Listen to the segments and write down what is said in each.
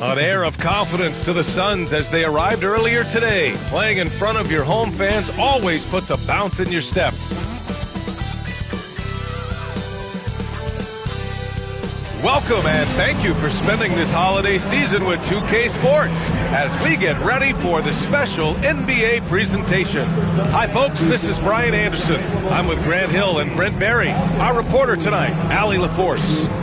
An air of confidence to the Suns as they arrived earlier today. Playing in front of your home fans always puts a bounce in your step. Welcome and thank you for spending this holiday season with 2K Sports as we get ready for the special NBA presentation. Hi folks, this is Brian Anderson. I'm with Grant Hill and Brent Barry. Our reporter tonight, Allie LaForce.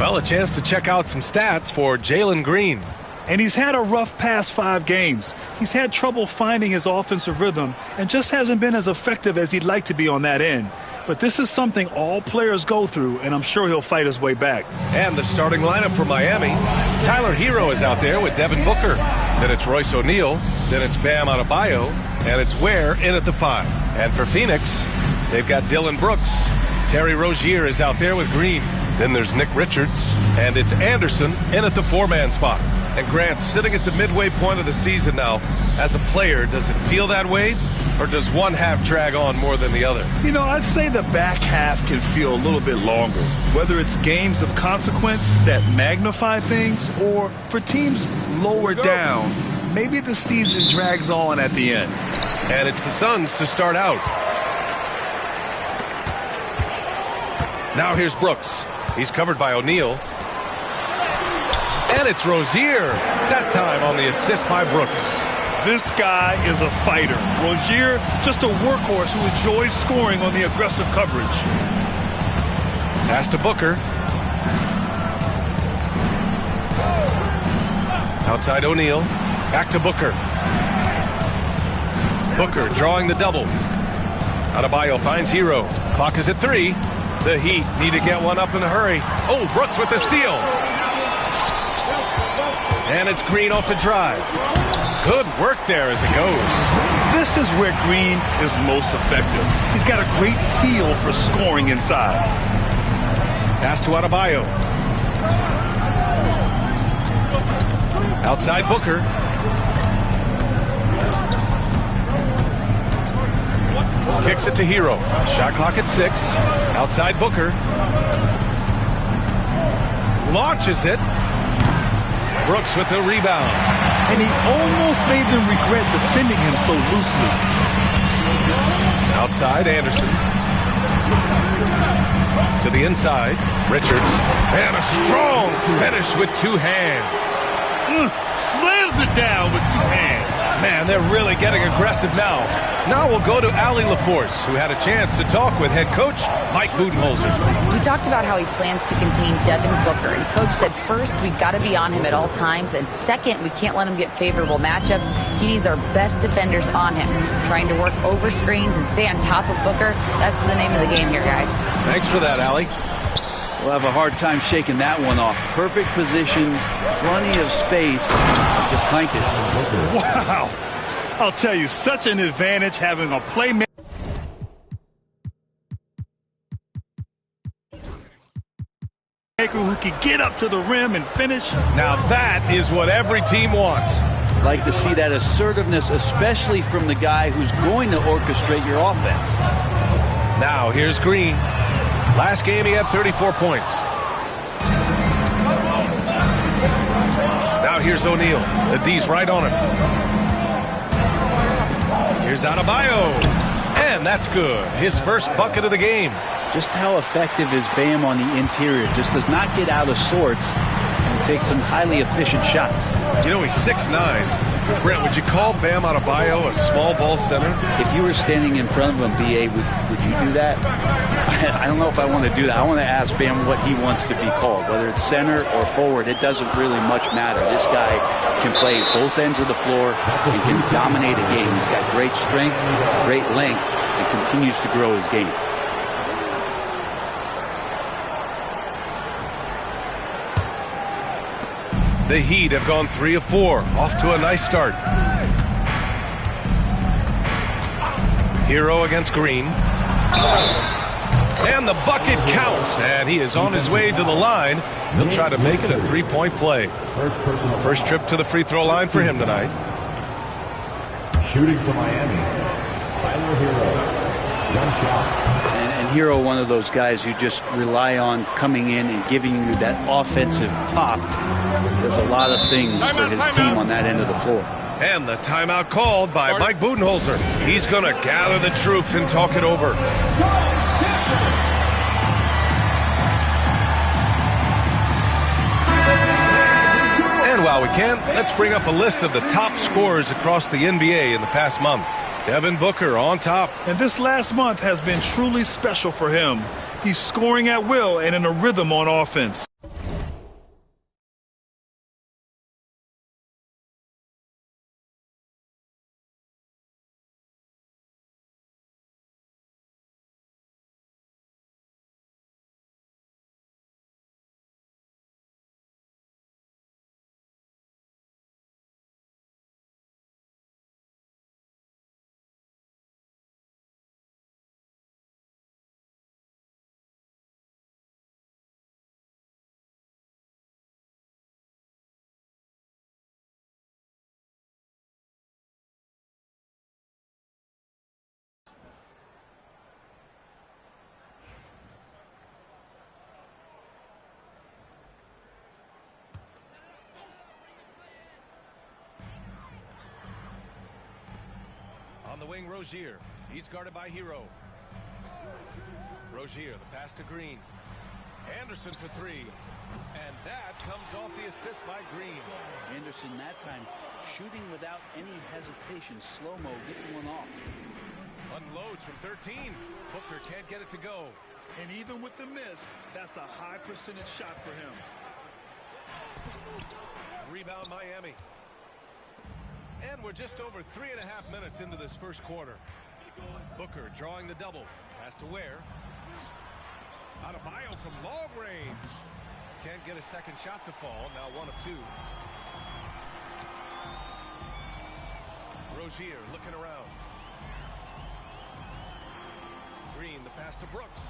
Well, a chance to check out some stats for Jalen Green. And he's had a rough past 5 games. He's had trouble finding his offensive rhythm and just hasn't been as effective as he'd like to be on that end. But this is something all players go through, and I'm sure he'll fight his way back. And the starting lineup for Miami. Tyler Hero is out there with Devin Booker. Then it's Royce O'Neal. Then it's Bam Adebayo. And it's Ware in at the 5. And for Phoenix, they've got Dylan Brooks. Terry Rozier is out there with Green. Then there's Nick Richards. And it's Anderson in at the 4-man spot. And Grant, sitting at the midway point of the season now, as a player, does it feel that way? Or does one half drag on more than the other? You know, I'd say the back half can feel a little bit longer. Whether it's games of consequence that magnify things or for teams lower down, maybe the season drags on at the end. And it's the Suns to start out. Now here's Brooks. He's covered by O'Neal. And it's Rozier. That time on the assist by Brooks. This guy is a fighter. Rozier, just a workhorse who enjoys scoring on the aggressive coverage. Pass to Booker. Outside O'Neal. Back to Booker. Booker drawing the double. Adebayo finds Hero. Clock is at 3. The Heat need to get one up in a hurry. Oh, Brooks with the steal. And it's Green off the drive. Good work there as it goes. This is where Green is most effective. He's got a great feel for scoring inside. Pass to Adebayo. Outside Booker. Kicks it to Hero. Shot clock at 6. Outside Booker. Launches it. Brooks with the rebound. And he almost made them regret defending him so loosely. Outside Anderson. To the inside. Richards. And a strong finish with 2 hands. Slams it down with 2 hands. Man, they're really getting aggressive now. Now we'll go to Allie LaForce, who had a chance to talk with head coach Mike Budenholzer. We talked about how he plans to contain Devin Booker. And coach said first, we've got to be on him at all times. And second, we can't let him get favorable matchups. He needs our best defenders on him. Trying to work over screens and stay on top of Booker. That's the name of the game here, guys. Thanks for that, Allie. We'll have a hard time shaking that one off. Perfect position, plenty of space. Just clanked it. Wow. I'll tell you, such an advantage having a playmaker who can get up to the rim and finish. Now that is what every team wants. Like to see that assertiveness, especially from the guy who's going to orchestrate your offense. Now here's Green. Last game he had 34 points. Now here's O'Neal. The D's right on him. Here's Adebayo. And that's good. His first bucket of the game. Just how effective is Bam on the interior? Just does not get out of sorts and takes some highly efficient shots. You know, he's 6'9". Brent, would you call Bam Adebayo a small ball center? If you were standing in front of him, B.A., would you do that? I don't know if I want to do that. I want to ask Bam what he wants to be called, whether it's center or forward. It doesn't really much matter. This guy can play both ends of the floor. He can dominate a game. He's got great strength, great length, and continues to grow his game. The Heat have gone 3 of 4, off to a nice start. Hero against Green. And the bucket counts, and he is on his way to the line. He'll try to make it a 3-point play. First trip to the free throw line for him tonight. Shooting for Miami, Tyler Hero. And Hero, one of those guys you just rely on coming in and giving you that offensive pop. There's a lot of things for his team on that end of the floor. And the timeout called by Mike Budenholzer. He's going to gather the troops and talk it over. And while we can, let's bring up a list of the top scorers across the NBA in the past month. Devin Booker on top. And this last month has been truly special for him. He's scoring at will and in a rhythm on offense. On the wing, Rozier. He's guarded by Hero. Rozier, the pass to Green. Anderson for three. And that comes off the assist by Green. Anderson that time shooting without any hesitation. Slow-mo, getting one off. Unloads from 13. Booker can't get it to go. And even with the miss, that's a high percentage shot for him. Rebound Miami. And we're just over 3.5 minutes into this first quarter. Booker drawing the double. Pass to Ware. Adebayo from long range. Can't get a second shot to fall. Now 1 of 2. Rozier looking around. Green, the pass to Brooks.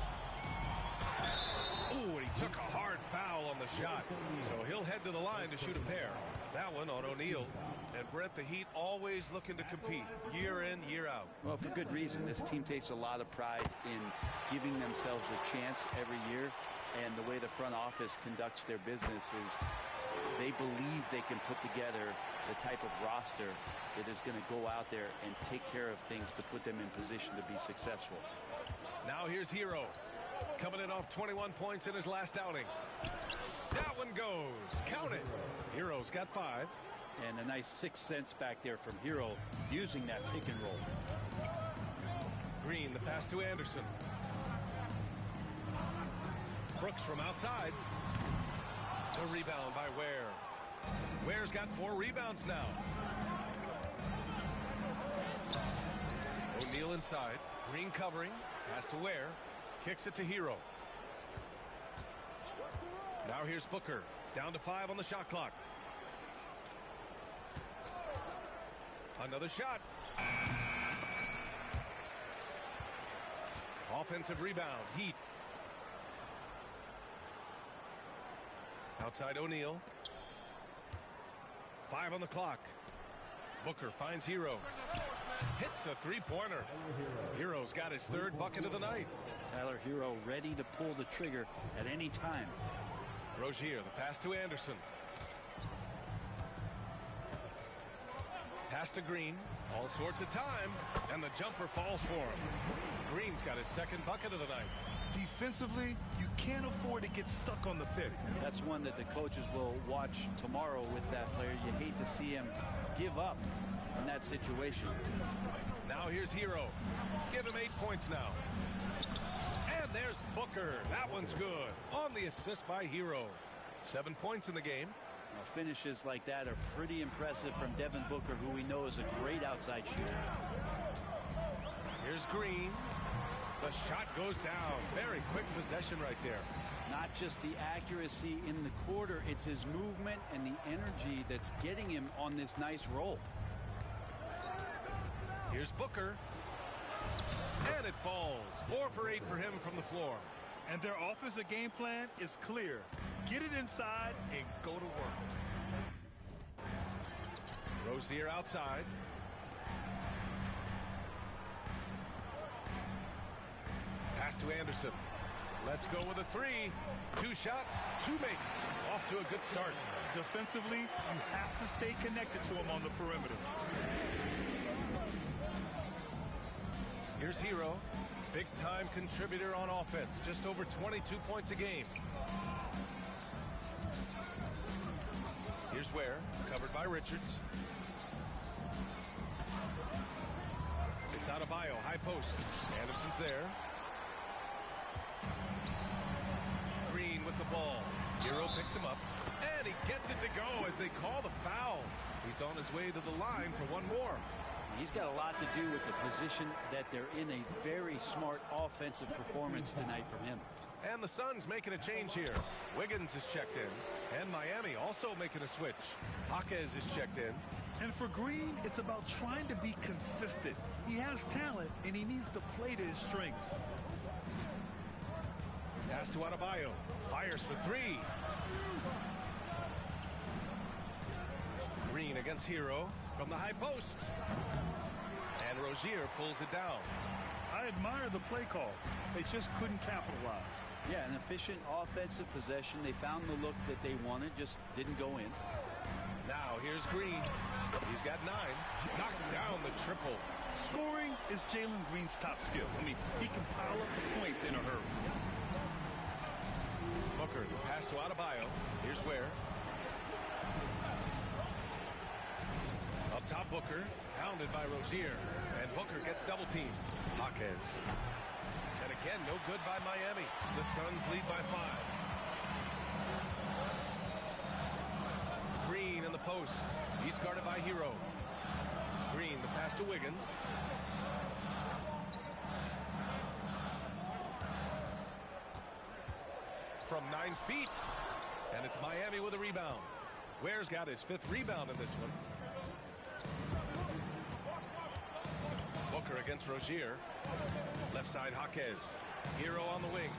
Ooh, and he took a hard foul on the shot. So he'll head to the line to shoot a pair. That one on O'Neal. And Brett, the Heat always looking to compete year in, year out. Well, for good reason. This team takes a lot of pride in giving themselves a chance every year. And the way the front office conducts their business is they believe they can put together the type of roster that is going to go out there and take care of things to put them in position to be successful. Now here's Hero. Coming in off 21 points in his last outing. That one goes. Count it. Hero's got 5. And a nice 6 cents back there from Hero using that pick and roll. Green, the pass to Anderson. Brooks from outside. The rebound by Ware. Ware's got 4 rebounds now. O'Neal inside. Green covering. Pass to Ware. Kicks it to Hero. Now here's Booker. Down to 5 on the shot clock. Another shot. Offensive rebound. Heat. Outside O'Neal. 5 on the clock. Booker finds Hero. Hits a three-pointer. Hero's got his 3rd bucket of the night. Tyler Hero ready to pull the trigger at any time. Rozier, the pass to Anderson. Pass to Green. All sorts of time. And the jumper falls for him. Green's got his 2nd bucket of the night. Defensively, you can't afford to get stuck on the pick. That's one that the coaches will watch tomorrow with that player. You hate to see him give up in that situation. Now here's Hero. Give him 8 points now. And there's Booker. That one's good. On the assist by Hero. 7 points in the game. Now, finishes like that are pretty impressive from Devin Booker, who we know is a great outside shooter. Here's Green. The shot goes down. Very quick possession right there. Not just the accuracy in the quarter, it's his movement and the energy that's getting him on this nice roll. Here's Booker. And it falls. 4 for 8 for him from the floor. And their offensive game plan is clear. Get it inside and go to work. Rozier outside. Pass to Anderson. Let's go with a 3. 2 shots, 2 makes. Off to a good start. Defensively, you have to stay connected to him on the perimeter. Here's Herro, big-time contributor on offense, just over 22 points a game. Here's Ware, covered by Richards. It's Adebayo, high post. Anderson's there. Green with the ball. Herro picks him up, and he gets it to go as they call the foul. He's on his way to the line for one more. He's got a lot to do with the position that they're in. A very smart offensive performance tonight from him. And the Suns making a change here. Wiggins is checked in, and Miami also making a switch. Jaquez is checked in. And for Green, it's about trying to be consistent. He has talent, and he needs to play to his strengths. Pass to Adebayo. Fires for 3. Green against Herro from the high post. And Rozier pulls it down. I admire the play call. They just couldn't capitalize. Yeah, an efficient offensive possession. They found the look that they wanted, just didn't go in. Now here's Green. He's got 9. Knocks down the triple. Scoring is Jalen Green's top skill. I mean, he can pile up the points in a hurry. Booker, the pass to Adebayo. Here's Ware. Up top, Booker, pounded by Rozier. And Booker gets double-teamed. Jaquez. And again, no good by Miami. The Suns lead by 5. Green in the post. He's guarded by Herro. Green, the pass to Wiggins. From 9 feet. And it's Miami with a rebound. Ware's got his 5th rebound in this one. Booker against Rozier. Left side, Jaquez. Herro on the wing.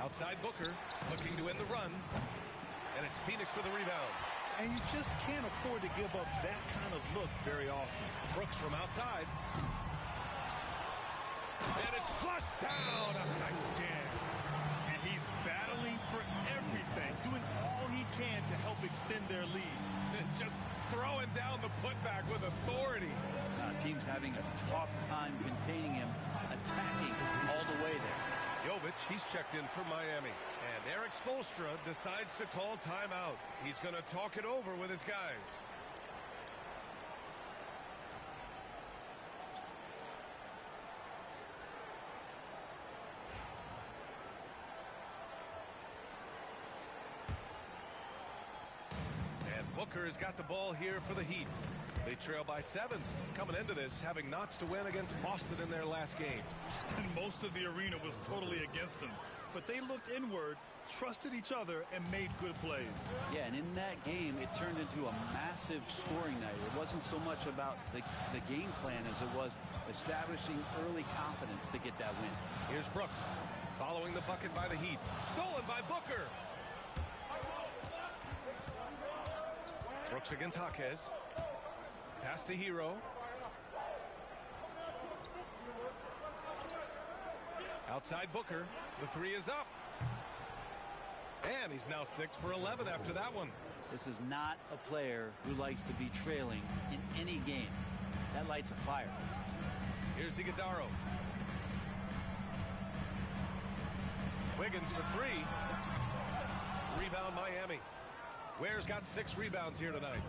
Outside Booker, looking to end the run. And it's Phoenix with a rebound. And you just can't afford to give up that kind of look very often. Brooks from outside. And it's flushed down. A nice jam. And he's battling for everything, doing all he can to help extend their lead. Just throwing down the putback with authority. Team's having a tough time containing him, attacking all the way there. Jovic, he's checked in for Miami. And Eric Spoelstra decides to call timeout. He's going to talk it over with his guys. And Booker has got the ball here for the Heat. They trail by 7, coming into this having knots to win against Boston in their last game. And most of the arena was totally against them. But they looked inward, trusted each other, and made good plays. Yeah, and in that game, it turned into a massive scoring night. It wasn't so much about the game plan as it was establishing early confidence to get that win. Here's Brooks, following the bucket by the Heat. Stolen by Booker. Brooks against Jaquez. Pass to Herro. Outside Booker. The 3 is up. And he's now 6 for 11 after that one. This is not a player who likes to be trailing in any game. That lights a fire. Here's Iguodala. Wiggins for 3. Rebound Miami. Ware's got 6 rebounds here tonight.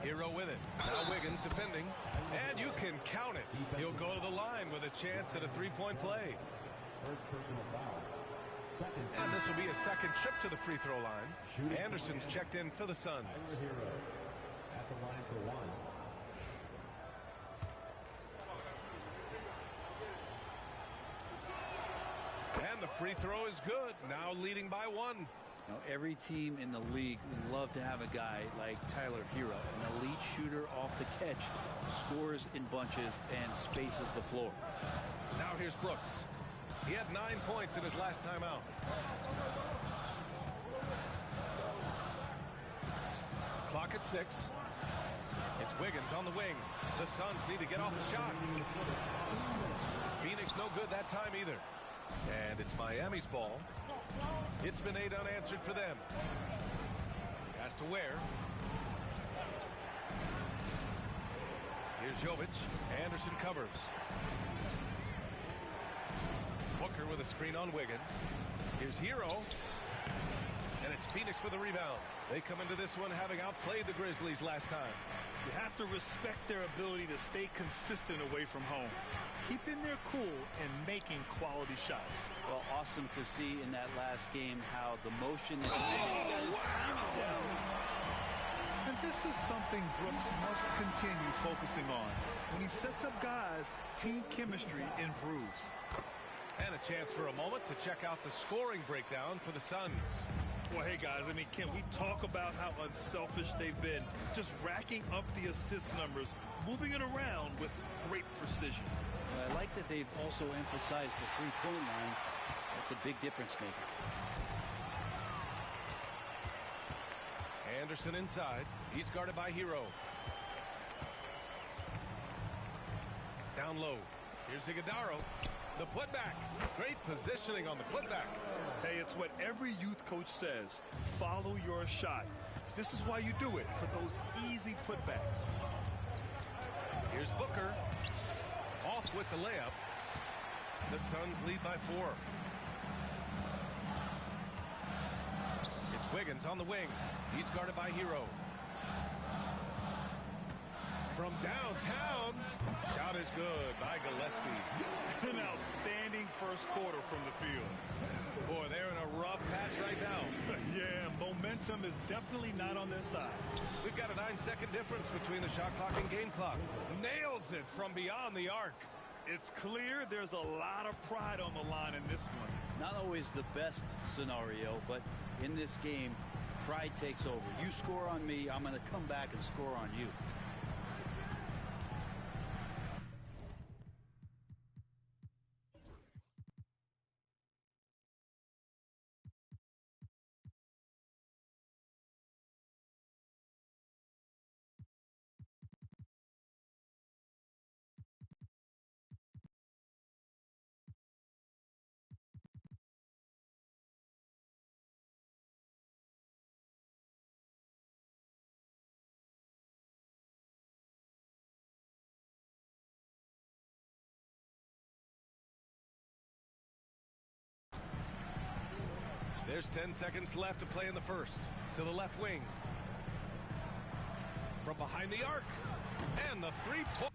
Herro with it. Now Wiggins defending. And you can count it. He'll go to the line with a chance at a 3-point play. First personal foul. And this will be a second trip to the free throw line. Anderson's checked in for the Suns. Herro at the line for 1. And the free throw is good. Now leading by 1. You know, every team in the league would love to have a guy like Tyler Herro, an elite shooter off the catch, scores in bunches and spaces the floor. Now here's Brooks. He had 9 points in his last time out. Clock at 6. It's Wiggins on the wing. The Suns need to get off the shot. Phoenix no good that time either. And it's Miami's ball. It's been 8 unanswered for them. Pass to Ware. Here's Jovic. Anderson covers. Booker with a screen on Wiggins. Here's Hero. And it's Phoenix with a rebound. They come into this one having outplayed the Grizzlies last time. You have to respect their ability to stay consistent away from home, keeping their cool and making quality shots. Well, awesome to see in that last game how the motion that And this is something Brooks must continue focusing on. When he sets up guys, team chemistry improves. And a chance for a moment to check out the scoring breakdown for the Suns. Well, hey, guys, I mean, can we talk about how unselfish they've been? Just racking up the assist numbers, moving it around with great precision. I like that they've also emphasized the three-point line. That's a big difference maker. Anderson inside. He's guarded by Hero. Down low. Here's Iguodala. The putback. Great positioning on the putback. Hey, it's what every youth coach says. Follow your shot. This is why you do it, for those easy putbacks. Here's Booker. Off with the layup. The Suns lead by 4. It's Wiggins on the wing. He's guarded by Hero. From downtown, shot is good by Gillespie. An outstanding first quarter from the field. Boy, they're in a rough patch right now. Yeah, momentum is definitely not on their side. We've got a 9-second difference between the shot clock and game clock. Nails it from beyond the arc. It's clear there's a lot of pride on the line in this one. Not always the best scenario, but in this game, pride takes over. You score on me, I'm going to come back and score on you. There's 10 seconds left to play in the first. To the left wing. From behind the arc. And the three-point.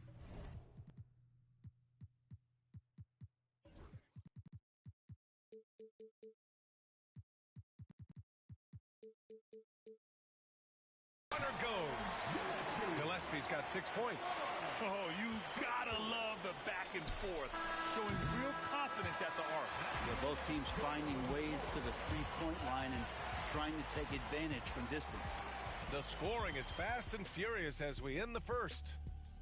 Runner goes. Gillespie's got 6 points. Oh, you gotta love the back and forth, showing real confidence at the arc. Yeah, both teams finding ways to the three-point line and trying to take advantage from distance. The scoring is fast and furious as we end the first.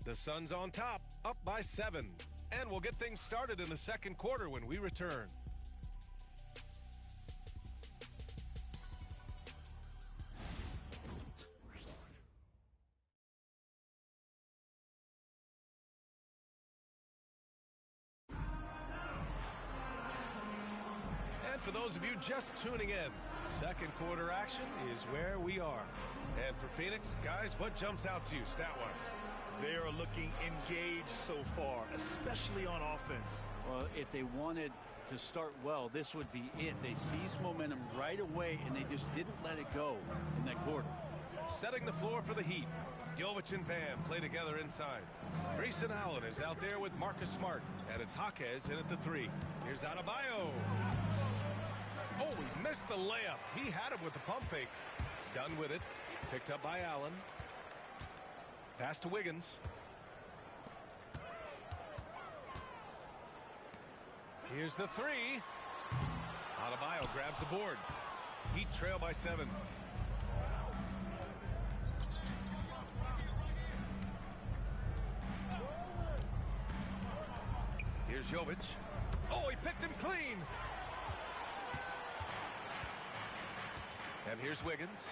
The Suns on top, up by 7. And we'll get things started in the second quarter when we return. For those of you just tuning in, second quarter action is where we are. And for Phoenix, guys, what jumps out to you stat-wise? They are looking engaged so far, especially on offense. Well, if they wanted to start well, this would be it. They seized momentum right away, and they just didn't let it go in that quarter. Setting the floor for the Heat. Jovic and Bam play together inside. Grayson Allen is out there with Marcus Smart, and it's Jaquez in at the 3. Here's Adebayo. Oh, he missed the layup. He had it with the pump fake. Done with it. Picked up by Allen. Pass to Wiggins. Here's the 3. Adebayo grabs the board. Heat trail by 7. Here's Jovic. Oh, he picked him clean. And here's Wiggins.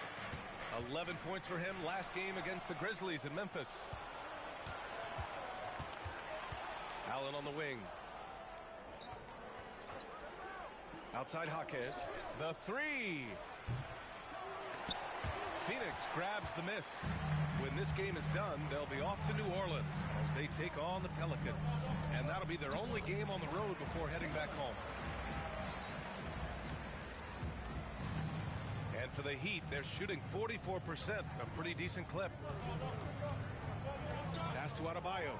11 points for him last game against the Grizzlies in Memphis. Allen on the wing. Outside Jaquez. The three. Phoenix grabs the miss. When this game is done, they'll be off to New Orleans as they take on the Pelicans. And that'll be their only game on the road before heading back home. And for the Heat, they're shooting 44%, a pretty decent clip. Pass to Adebayo.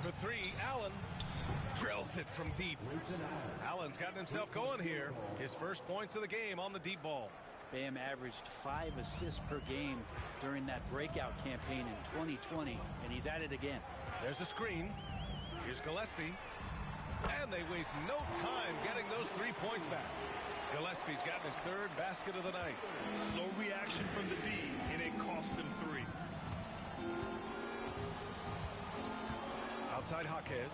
For three, Allen drills it from deep. Allen's gotten himself going here. His first points of the game on the deep ball. Bam averaged 5 assists per game during that breakout campaign in 2020, and he's at it again. There's a screen. Here's Gillespie. And they waste no time getting those 3 points back. Gillespie's gotten his third basket of the night. Slow reaction from the D, and it cost him 3. Outside Jaquez.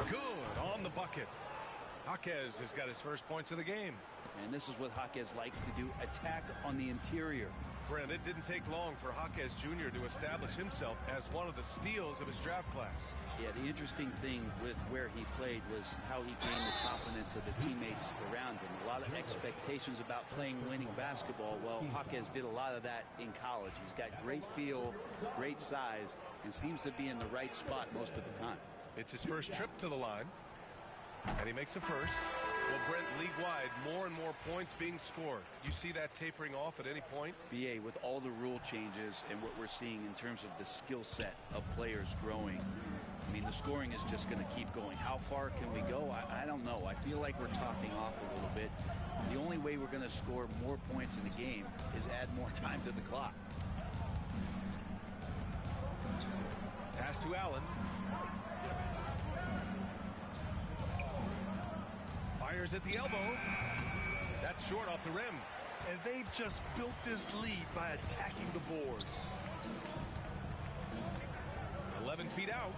Good on the bucket. Jaquez has got his first points of the game. And this is what Jaquez likes to do, attack on the interior. Brent, it didn't take long for Jaquez Jr. to establish himself as one of the steals of his draft class. Yeah, the interesting thing with where he played was how he gained the confidence of the teammates around him. A lot of expectations about playing winning basketball. Well, Jaquez did a lot of that in college. He's got great feel, great size, and seems to be in the right spot most of the time. It's his first trip to the line, and he makes a first. Well, Brent, league-wide, more and more points being scored. You see that tapering off at any point? BA, with all the rule changes and what we're seeing in terms of the skill set of players growing, I mean, the scoring is just going to keep going. How far can we go? I don't know. I feel like we're topping off a little bit. The only way we're going to score more points in the game is add more time to the clock. Pass to Allen. Fires at the elbow. That's short off the rim. And they've just built this lead by attacking the boards. 11 feet out.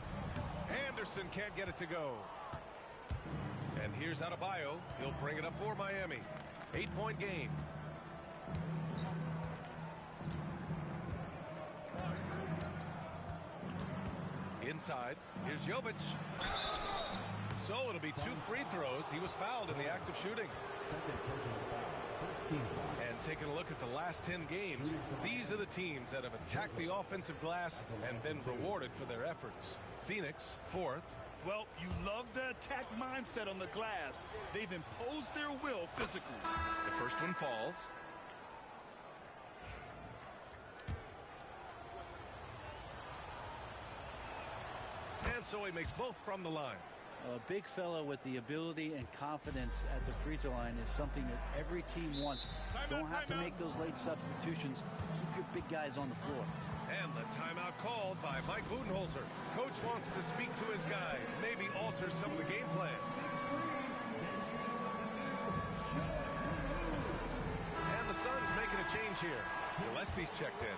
Anderson can't get it to go. And here's Adebayo. He'll bring it up for Miami. 8-point game. Inside. Here's Jovic. So it'll be 2 free throws. He was fouled in the act of shooting. Second personal foul. First team foul. And taking a look at the last 10 games, these are the teams that have attacked the offensive glass and been rewarded for their efforts. Phoenix, 4th. Well, you love the attack mindset on the glass. They've imposed their will physically. The first one falls. And so he makes both from the line. A big fella with the ability and confidence at the free throw line is something that every team wants. Don't have to make those late substitutions. Keep your big guys on the floor. And the timeout called by Mike Budenholzer. Coach wants to speak to his guys, maybe alter some of the game plan. And the Suns making a change here. Gillespie's checked in.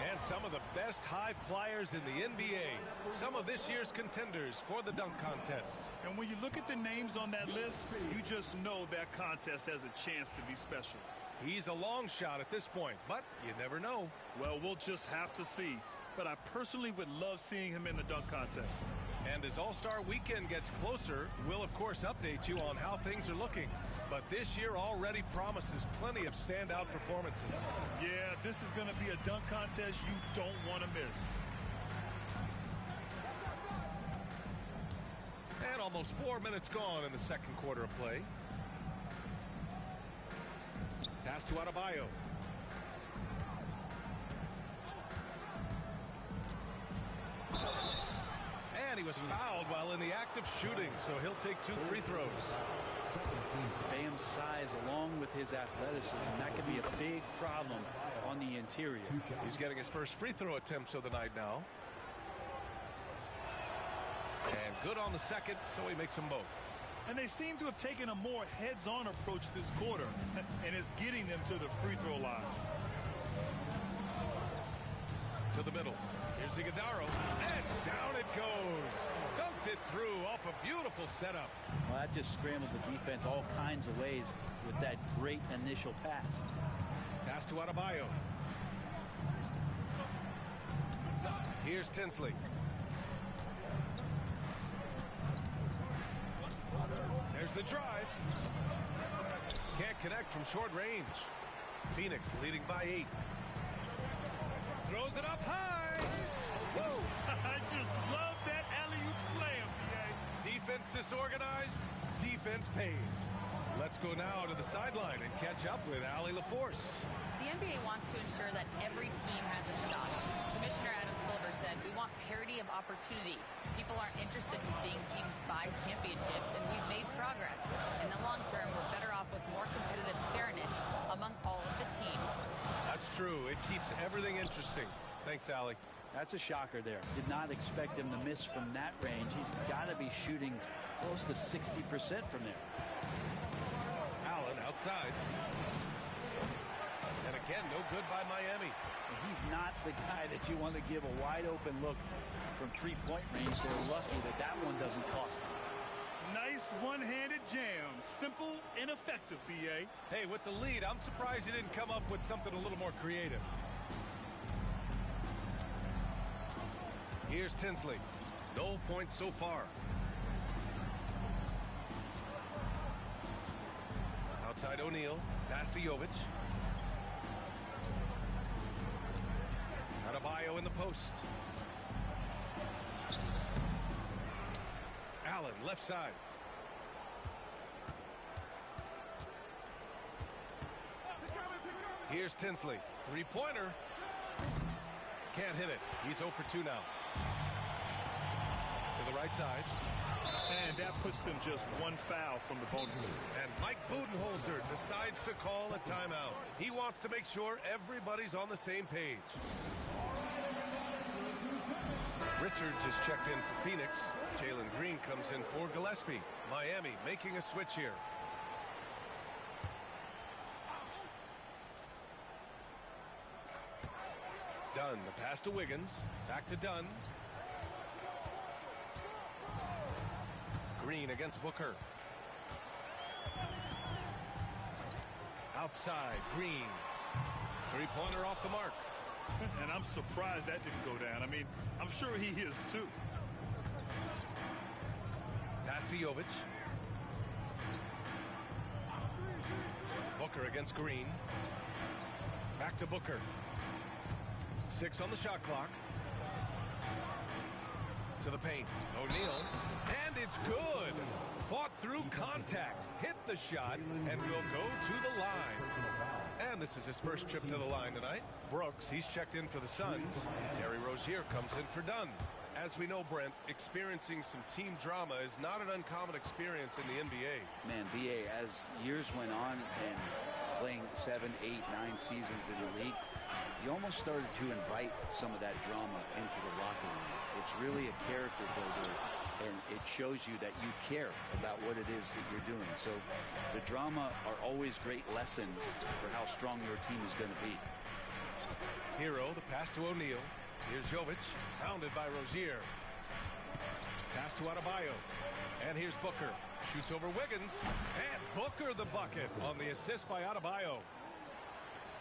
And some of the best high flyers in the NBA. Some of this year's contenders for the dunk contest. And when you look at the names on that list, you just know that contest has a chance to be special. He's a long shot at this point, but you never know. Well, we'll just have to see. But I personally would love seeing him in the dunk contest. And as All-Star Weekend gets closer, we'll of course update you on how things are looking. But this year already promises plenty of standout performances. Yeah, this is going to be a dunk contest you don't want to miss. And almost 4 minutes gone in the second quarter of play. Pass to Adebayo. And he was fouled while in the act of shooting, so he'll take 2 free throws. Bam's size along with his athleticism, that could be a big problem on the interior. He's getting his first free throw attempts of the night now. And good on the second, so he makes them both. And they seem to have taken a more heads-on approach this quarter, and it's getting them to the free throw line. To the middle. Here's Iguodala, and down it goes. Dunked it through off a beautiful setup. Well, that just scrambled the defense all kinds of ways with that great initial pass. Pass to Adebayo. Here's Tinsley. There's the drive. Can't connect from short range. Phoenix leading by 8. Throws it up high. Woo! I just love that alley-oop slam, B.A. Defense disorganized. Defense pays. Let's go now to the sideline and catch up with Allie LaForce. The NBA wants to ensure that every team has a shot. Commissioner Adam Silver said, we want parity of opportunity. People aren't interested in seeing teams buy championships, and we've made progress. In the long term, we're better off with more competitive fairness among all of the teams. That's true. It keeps everything interesting. Thanks, Allie. That's a shocker there. Did not expect him to miss from that range. He's got to be shooting close to 60% from there. Allen outside. And again, no good by Miami. He's not the guy that you want to give a wide open look from three-point range. They're lucky that that one doesn't cost them. Nice one-handed jam. Simple and effective, B.A. Hey, with the lead, I'm surprised he didn't come up with something a little more creative. Here's Tinsley. No points so far. Outside O'Neal. Pass to Jovic. Adebayo in the post. Allen, left side. Here's Tinsley. Three-pointer. Can't hit it. He's 0 for 2 now. To the right side. And that puts them just one foul from the bonus. And Mike Budenholzer decides to call a timeout. He wants to make sure everybody's on the same page. Richards is checked in for Phoenix. Jalen Green comes in for Gillespie. Miami making a switch here. Dunn, the pass to Wiggins. Back to Dunn. Green against Booker. Outside, Green. Three-pointer off the mark. And I'm surprised that didn't go down. I mean, I'm sure he is too. Pass to Jovic. Booker against Green. Back to Booker. 6 on the shot clock. To the paint. O'Neal. And it's good. Fought through contact. Hit the shot and will go to the line. And this is his first trip to the line tonight. Brooks, he's checked in for the Suns. Terry Rozier comes in for Dunn. As we know, Brent, experiencing some team drama is not an uncommon experience in the NBA. Man, BA, as years went on and playing 7, 8, 9 seasons in the league, you almost started to invite some of that drama into the locker room. It's really a character builder, and it shows you that you care about what it is that you're doing. So the drama are always great lessons for how strong your team is going to be. Hero, the pass to O'Neal. Here's Jovic, pounded by Rozier. Pass to Adebayo. And here's Booker. Shoots over Wiggins. And Booker the bucket on the assist by Adebayo.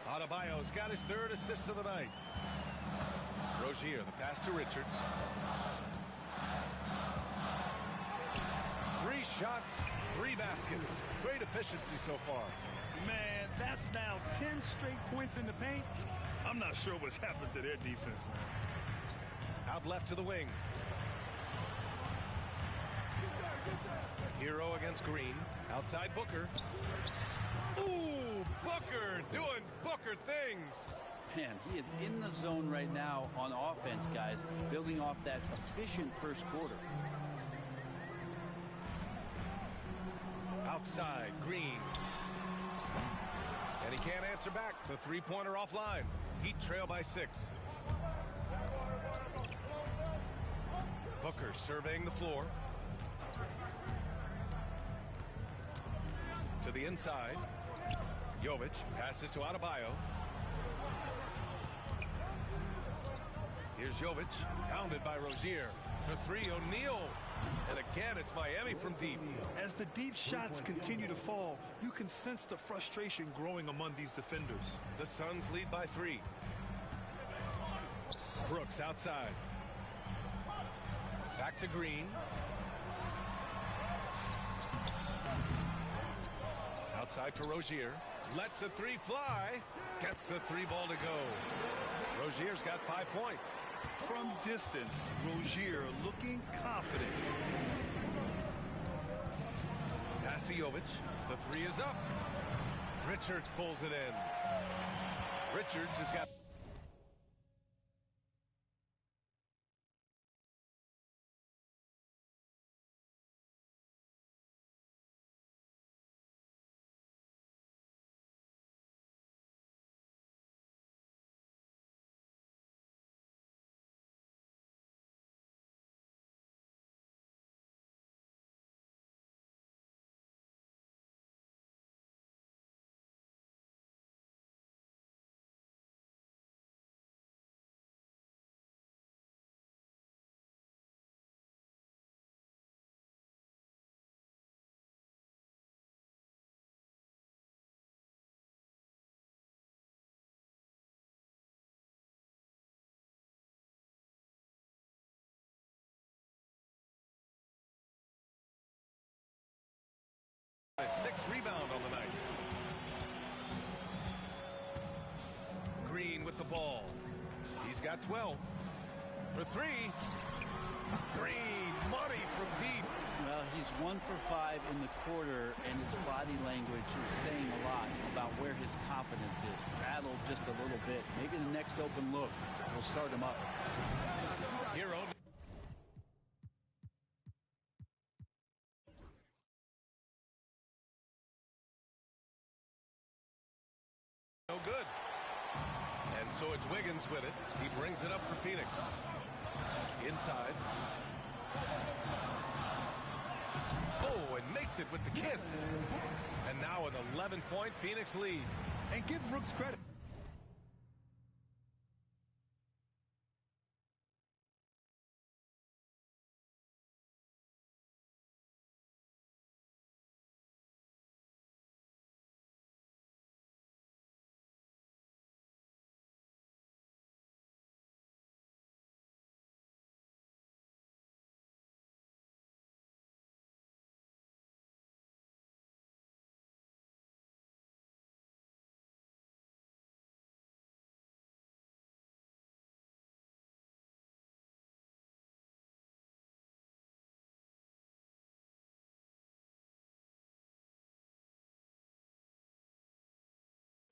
Adebayo's got his 3rd assist of the night. Rozier, the pass to Richards. 3 shots, 3 baskets. Great efficiency so far. Man, that's now 10 straight points in the paint. I'm not sure what's happened to their defense, man. Out left to the wing. Hero against Green. Outside Booker. Ooh, Booker doing Booker things. Man, he is in the zone right now on offense, guys, building off that efficient first quarter. Outside, Green. And he can't answer back. The three-pointer offline. Heat trail by 6. Booker surveying the floor. To the inside. Jovic passes to Adebayo. Here's Jovic, pounded by Rozier. For three, O'Neal. And again, it's Miami from deep. As the deep shots continue to fall, you can sense the frustration growing among these defenders. The Suns lead by 3. Brooks outside. Back to Green. Outside for Rozier. Lets the 3 fly. Gets the 3 ball to go. Rozier's got 5 points. From distance, Rozier looking confident. Pass to Jovic. The 3 is up. Richards pulls it in. Richards has got... His 6th rebound on the night. Green with the ball. He's got 12. For 3. Green, money from deep. Well, he's 1 for 5 in the quarter, and his body language is saying a lot about where his confidence is. Rattled just a little bit. Maybe the next open look will start him up. Hero. No good. And so it's Wiggins with it. He brings it up for Phoenix. Inside. Oh, and makes it with the kiss. And now an 11-point Phoenix lead. And give Brooks credit.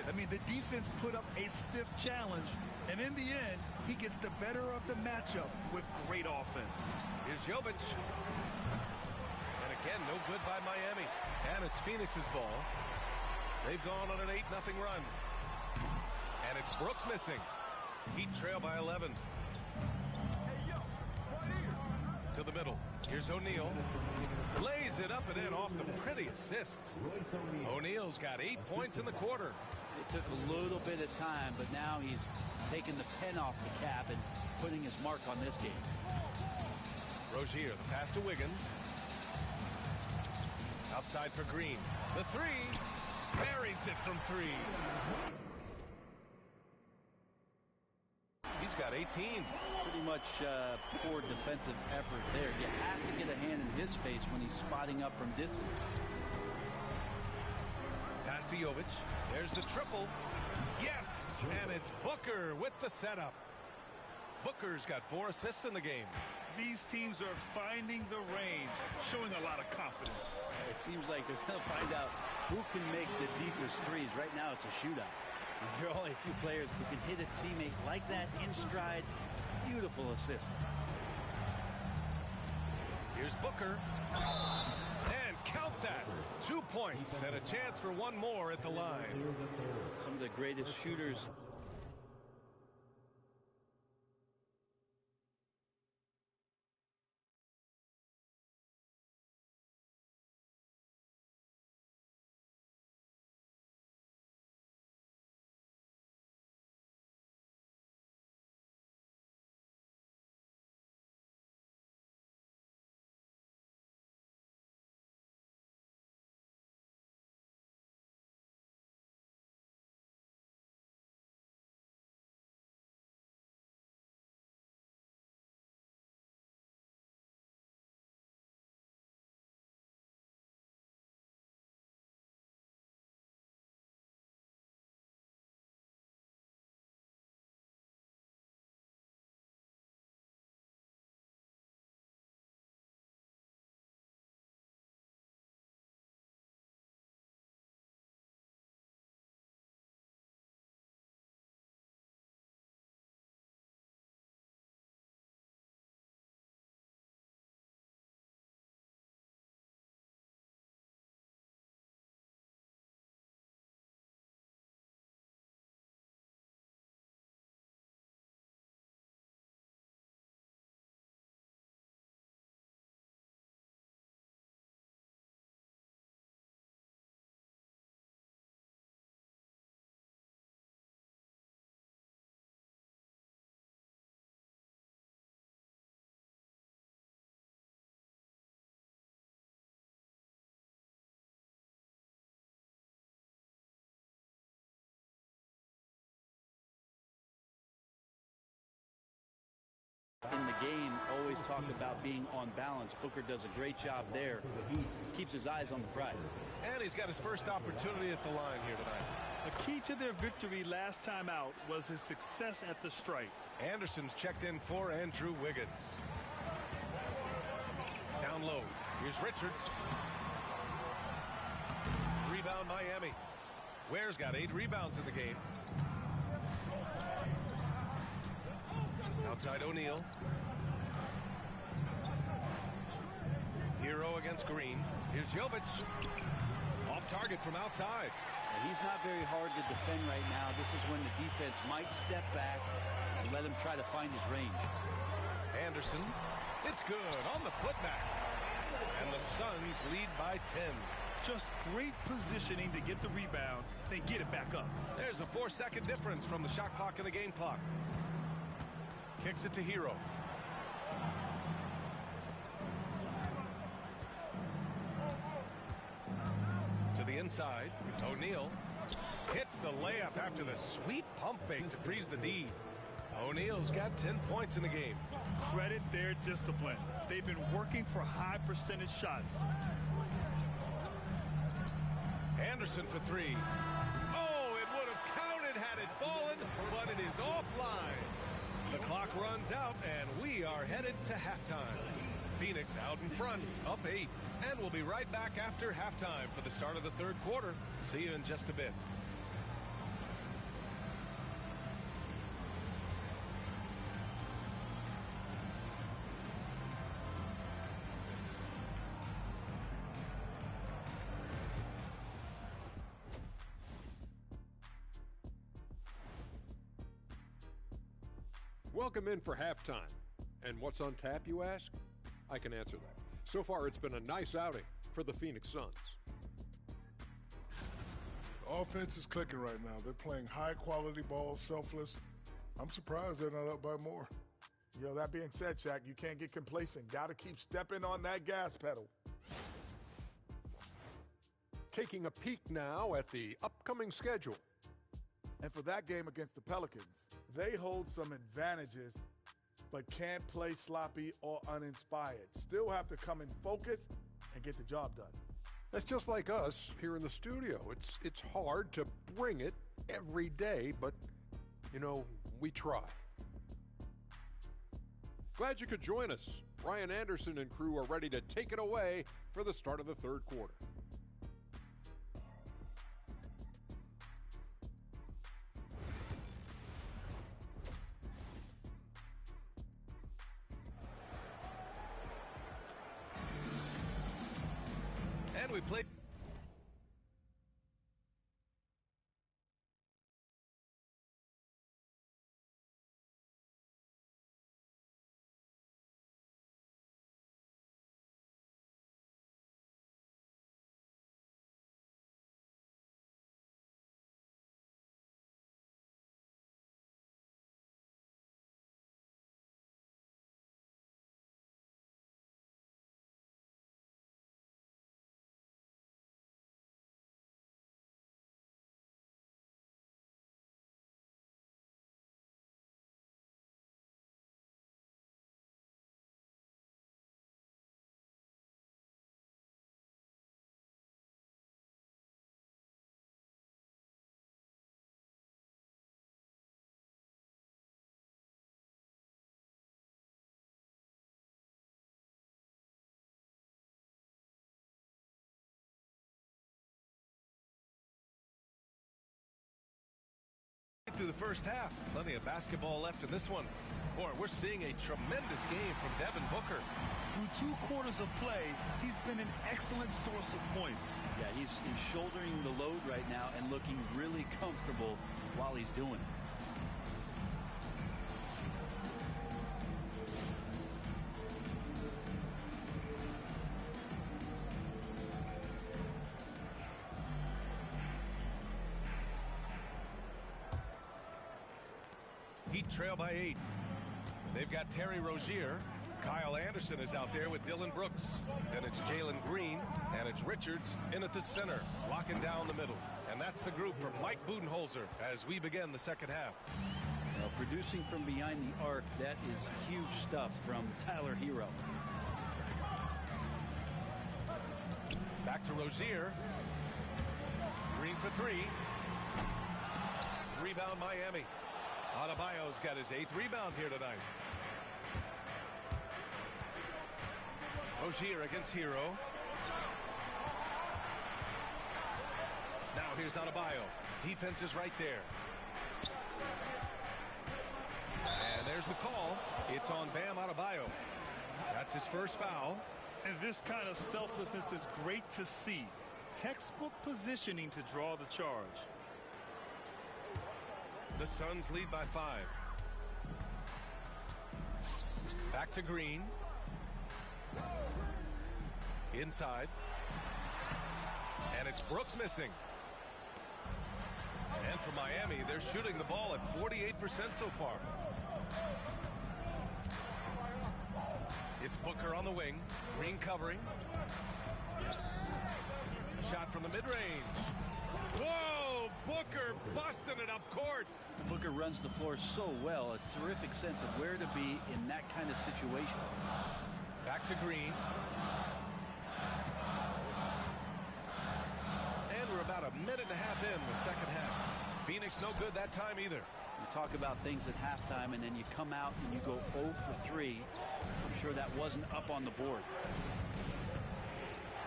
I mean, the defense put up a stiff challenge, and in the end, he gets the better of the matchup with great offense. Here's Jovic. And again, no good by Miami. And it's Phoenix's ball. They've gone on an 8-0 run. And it's Brooks missing. Heat trail by 11. To the middle. Here's O'Neal. Lays it up and in off the pretty assist. O'Neal's got 8 points in the quarter. It took a little bit of time, but now he's taking the pen off the cap and putting his mark on this game. Rozier, the pass to Wiggins. Outside for Green. The 3. Buries it from 3. He's got 18. Pretty much poor defensive effort there. You have to get a hand in his space when he's spotting up from distance. Pass to Jovic. There's the triple. Yes! And it's Booker with the setup. Booker's got 4 assists in the game. These teams are finding the range, showing a lot of confidence. It seems like they're going to find out who can make the deepest threes. Right now, it's a shootout. There are only a few players who can hit a teammate like that in stride. Beautiful assist. Here's Booker. And count that. 2 points and a chance for one more at the line. Some of the greatest shooters in the game always talk about being on balance. Booker does a great job there. Keeps his eyes on the prize. And he's got his first opportunity at the line here tonight. The key to their victory last time out was his success at the stripe. Anderson's checked in for Andrew Wiggins. Down low. Here's Richards. Rebound Miami. Ware's got 8 rebounds in the game. Outside O'Neal. Hero against Green. Here's Jovic. Off target from outside. He's not very hard to defend right now. This is when the defense might step back and let him try to find his range. Anderson. It's good on the putback. And the Suns lead by 10. Just great positioning to get the rebound, then get it back up. There's a 4-second difference from the shot clock and the game clock. Kicks it to Hero. To the inside. O'Neal hits the layup after the sweet pump fake to freeze the D. O'Neal's got 10 points in the game. Credit their discipline. They've been working for high percentage shots. Anderson for 3. Oh, it would have counted had it fallen, but it is offline. The clock runs out, and we are headed to halftime. Phoenix out in front, up 8. And we'll be right back after halftime for the start of the third quarter. See you in just a bit. Welcome in for halftime. And what's on tap, you ask? I can answer that. So far, it's been a nice outing for the Phoenix Suns. The offense is clicking right now. They're playing high-quality ball, selfless. I'm surprised they're not up by more. That being said, Shaq, you can't get complacent. Got to keep stepping on that gas pedal. Taking a peek now at the upcoming schedule. And for that game against the Pelicans, they hold some advantages, but can't play sloppy or uninspired. Still have to come in focused and get the job done. That's just like us here in the studio. It's hard to bring it every day, but, we try. Glad you could join us. Brian Anderson and crew are ready to take it away for the start of the third quarter. And we played. Through the first half. Plenty of basketball left in this one. Boy, we're seeing a tremendous game from Devin Booker. Through 2 quarters of play, he's been an excellent source of points. Yeah, he's shouldering the load right now and looking really comfortable while he's doing it. Heat trail by 8. They've got Terry Rozier. Kyle Anderson is out there with Dillon Brooks. Then it's Jalen Green, and it's Richards in at the center, locking down the middle. And that's the group for Mike Budenholzer as we begin the second half. Well, producing from behind the arc, that is huge stuff from Tyler Hero. Back to Rozier. Green for three. Rebound Miami. Adebayo's got his 8th rebound here tonight. Rozier against Hero. Now here's Adebayo. Defense is right there. And there's the call. It's on Bam Adebayo. That's his first foul. And this kind of selflessness is great to see. Textbook positioning to draw the charge. The Suns lead by 5. Back to Green. Inside. And it's Brooks missing. And for Miami, they're shooting the ball at 48% so far. It's Booker on the wing. Green covering. Shot from the mid-range. Whoa! Booker busting it up court. Booker runs the floor so well. A terrific sense of where to be in that kind of situation. Back to Green. And we're about a minute and a half in the second half. Phoenix no good that time either. You talk about things at halftime, and then you come out and you go 0 for 3. I'm sure that wasn't up on the board.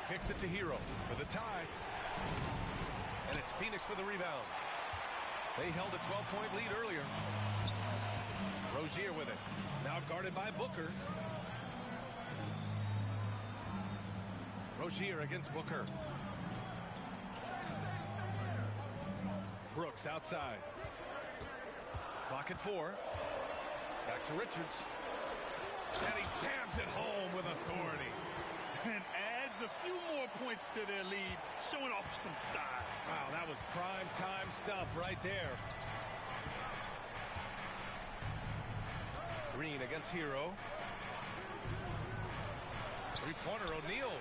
Kicks it to Hero for the tie. And it's Phoenix for the rebound. They held a 12-point lead earlier. Rozier with it. Now guarded by Booker. Rozier against Booker. Brooks outside. Clock at 4. Back to Richards. And he jams it home with authority. And adds a few more points to their lead, showing off some style. Wow, that was prime time stuff right there. Green against Hero. Three-pointer O'Neal.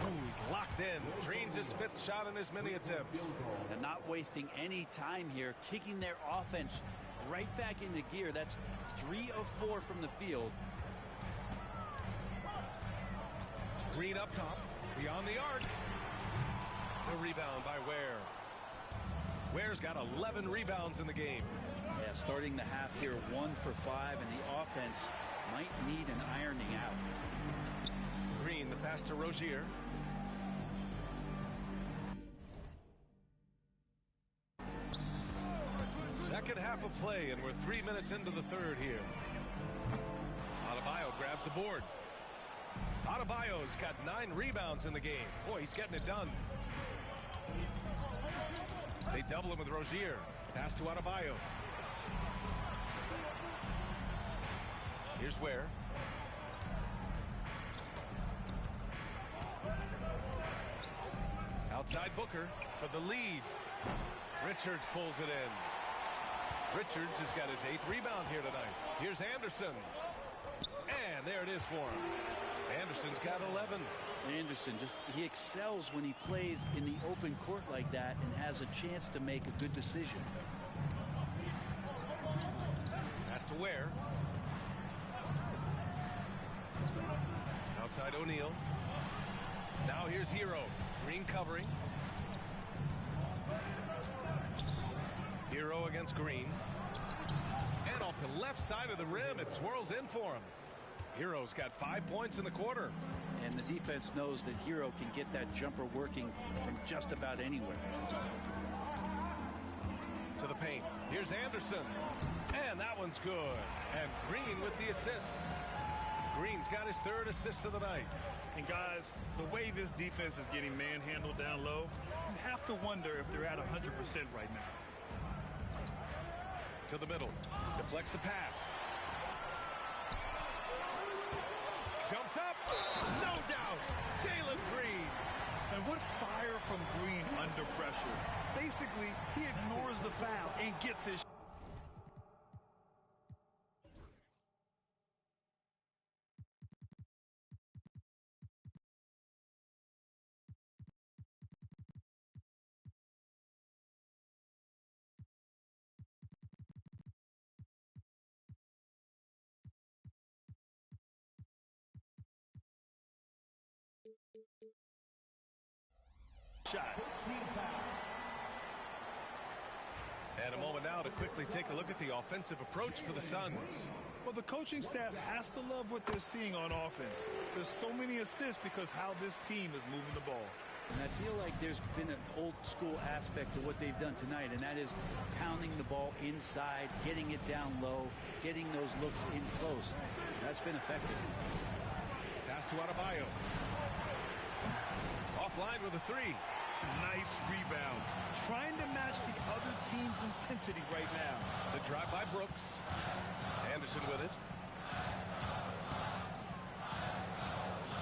Oh, he's locked in. Green's his 5th shot in as many attempts. And not wasting any time here, kicking their offense right back into gear. That's 3 of 4 from the field. Green up top, beyond the arc. The rebound by Ware. Ware's got 11 rebounds in the game. Yeah, starting the half here 1 for 5, and the offense might need an ironing out. Green, the pass to Rozier. Second half of play, and we're 3 minutes into the third here. Adebayo grabs the board. Adebayo's got 9 rebounds in the game. Boy, he's getting it done. They double him with Rozier. Pass to Adebayo. Here's Ware. Outside Booker for the lead. Richards pulls it in. Richards has got his 8th rebound here tonight. Here's Anderson. And there it is for him. Anderson's got 11. Anderson, he excels when he plays in the open court like that and has a chance to make a good decision. Pass to Ware. Outside O'Neal. Now here's Hero. Green covering. Hero against Green. And off the left side of the rim, it swirls in for him. Hero's got 5 points in the quarter. And the defense knows that Hero can get that jumper working from just about anywhere. To the paint. Here's Anderson. And that one's good. And Green with the assist. Green's got his 3rd assist of the night. And guys, the way this defense is getting manhandled down low, you have to wonder if they're at 100% right now. To the middle. Deflects the pass. Jumps up. No doubt. Jalen Green. And what fire from Green under pressure. Basically, he ignores the foul and gets his And a moment now to quickly take a look at the offensive approach for the Suns. Well, the coaching staff has to love what they're seeing on offense. There's so many assists because how this team is moving the ball. And I feel like there's been an old school aspect to what they've done tonight, and that is pounding the ball inside, getting it down low, getting those looks in close. That's been effective. Pass to Adebayo. Offline with a three. Nice rebound. Trying to match the other team's intensity right now. The drive by Brooks. Anderson with it.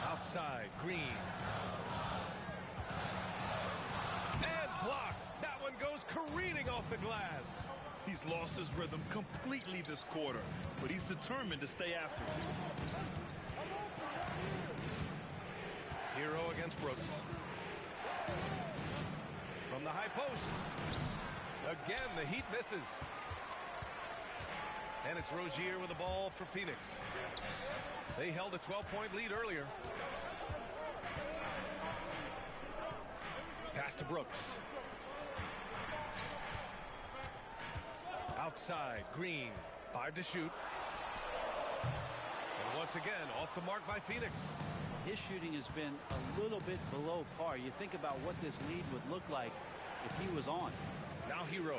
Outside, Green. And blocked. That one goes careening off the glass. He's lost his rhythm completely this quarter, but he's determined to stay after it. Hero against Brooks. From the high post. Again, the Heat misses. And it's Rozier with the ball for Phoenix. They held a 12-point lead earlier. Pass to Brooks. Outside, Green. 5 to shoot. And once again, off the mark by Phoenix. His shooting has been a little bit below par. You think about what this lead would look like if he was on. Now Hero.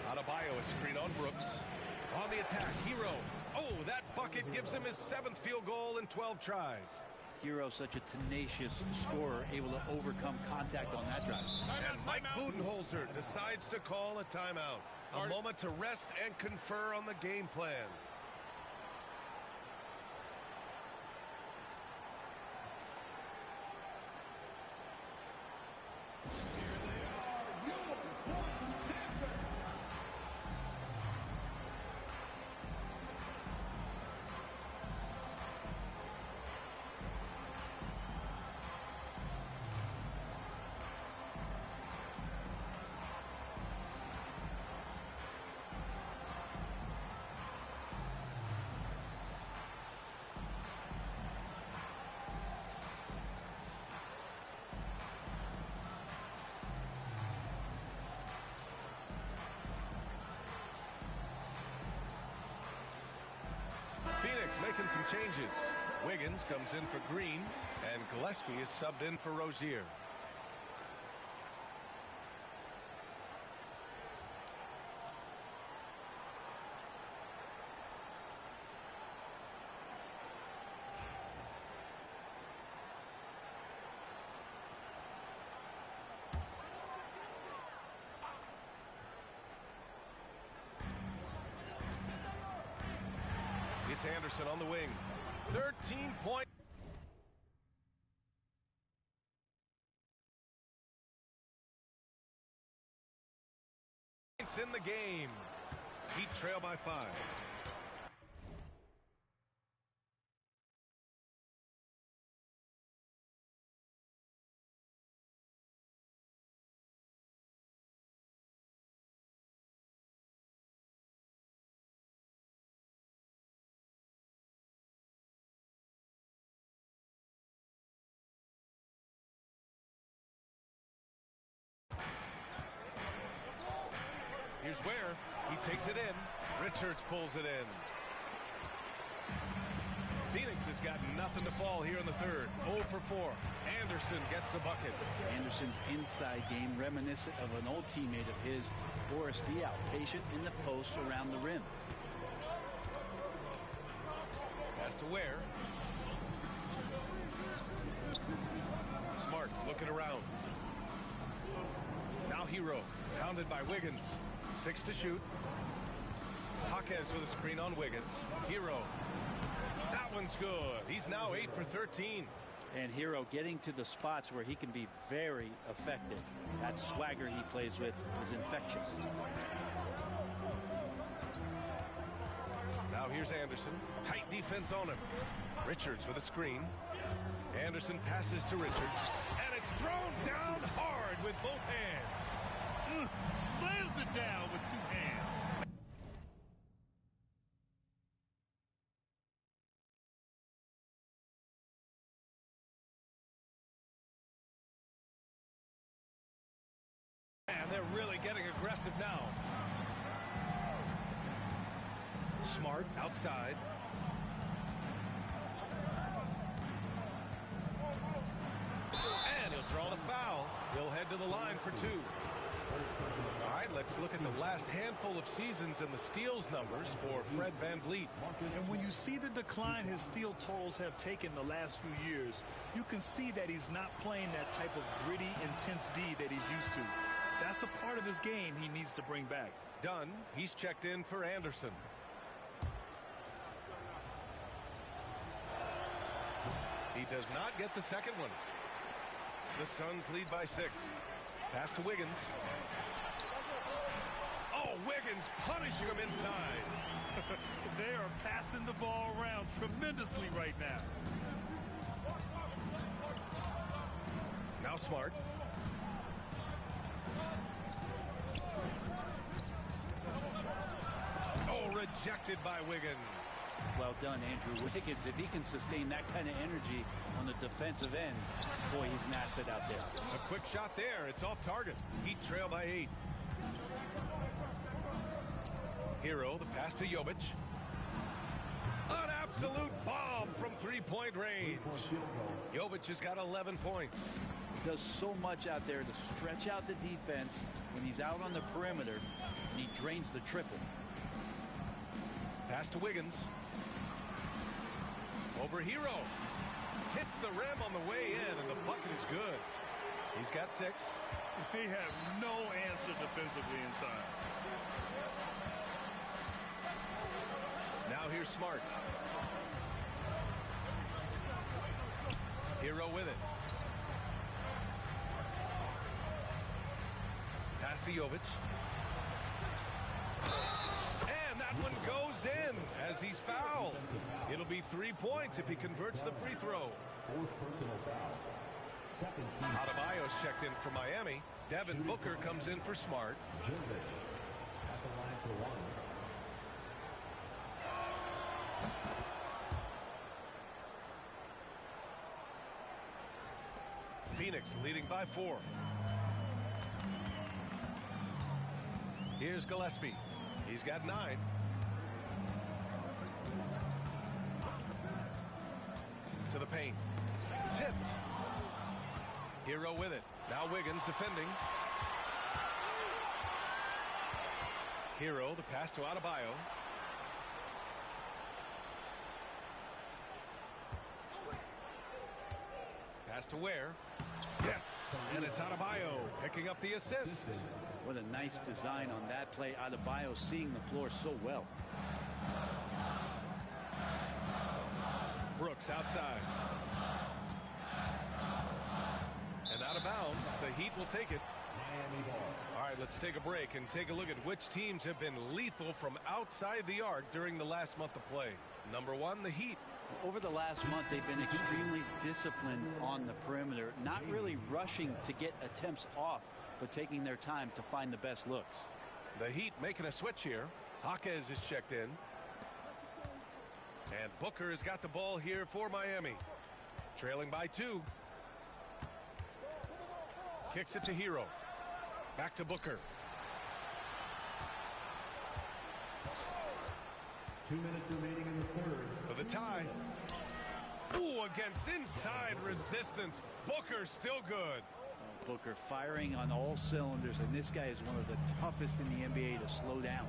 Adebayo, a screen on Brooks. On the attack, Hero. Oh, that bucket gives him his 7th field goal in 12 tries. Hero, such a tenacious scorer, able to overcome contact on that drive. And Mike Budenholzer decides to call a timeout. A moment to rest and confer on the game plan. Phoenix making some changes. Wiggins comes in for Green, and Gillespie is subbed in for Rozier. It's Anderson on the wing. 13 points in the game. Heat trail by 5. Here's Ware. He takes it in. Richards pulls it in. Phoenix has got nothing to fall here in the third. 0 for 4. Anderson gets the bucket. Anderson's inside game reminiscent of an old teammate of his, Boris Diaw, patient in the post around the rim. Pass to Ware. Smart looking around. Now Hero. Pounded by Wiggins. 6 to shoot. Jaquez with a screen on Wiggins. Hero. That one's good. He's now 8 for 13. And Hero getting to the spots where he can be very effective. That swagger he plays with is infectious. Now here's Anderson. Tight defense on him. Richards with a screen. Anderson passes to Richards. And it's thrown down hard with both hands. Slams it down with 2 hands. really getting aggressive now. Smart outside. And he'll draw the foul. He'll head to the line for 2. All right, let's look at the last handful of seasons and the steals numbers for Fred VanVleet. And when you see the decline his steal totals have taken the last few years, you can see that he's not playing that type of gritty, intense D that he's used to. That's a part of his game he needs to bring back. Dunn, he's checked in for Anderson. He does not get the second one. The Suns lead by 6. Pass to Wiggins. Oh, Wiggins punishing him inside. They are passing the ball around tremendously right now. Now Smart. Oh, rejected by Wiggins. Well done, Andrew Wiggins. If he can sustain that kind of energy on the defensive end, boy, he's an asset out there. A quick shot there. It's off target. Heat trail by 8. Hero, the pass to Jovic. An absolute bomb from three-point range. Jovic has got 11 points. He does so much out there to stretch out the defense when he's out on the perimeter, and he drains the triple. Pass to Wiggins. Over Hero. Hits the rim on the way in, and the bucket is good. He's got 6. They have no answer defensively inside. Now here's Smart. Hero with it. Pass to Jovic. And that one goes in as he's fouled. It'll be 3 points if he converts the free throw. 4th personal foul. Second team. Adebayo's checked in for Miami. Devin Booker comes in for Smart. Jovic at the line for 1. Phoenix leading by 4. Here's Gillespie. He's got 9. To the paint. Tipped. Hero with it. Now Wiggins defending. Hero, the pass to Adebayo. Pass to Ware. Yes, and it's Adebayo picking up the assist. What a nice design on that play. Adebayo seeing the floor so well. Brooks outside. And out of bounds. The Heat will take it. Miami ball. All right, let's take a break and take a look at which teams have been lethal from outside the arc during the last month of play. Number 1, the Heat. Over the last month, they've been extremely disciplined on the perimeter, not really rushing to get attempts off, but taking their time to find the best looks. The Heat making a switch here. Jaquez is checked in. And Booker has got the ball here for Miami. Trailing by 2. Kicks it to Hero. Back to Booker. 2 minutes remaining in the third. For the tie. Ooh, against inside resistance. Booker still good. Booker firing on all cylinders, and this guy is one of the toughest in the NBA to slow down.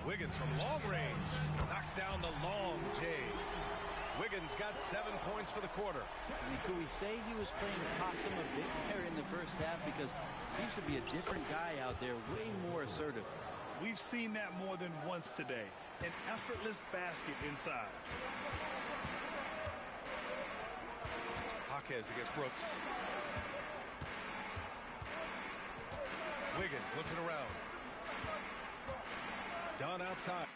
Wiggins from long range. Knocks down the long J. Wiggins got 7 points for the quarter. I mean, could we say he was playing Cossum a bit there in the first half? Because it seems to be a different guy out there, way more assertive. We've seen that more than once today. An effortless basket inside. Jaquez against Brooks. Wiggins looking around. Dunn outside.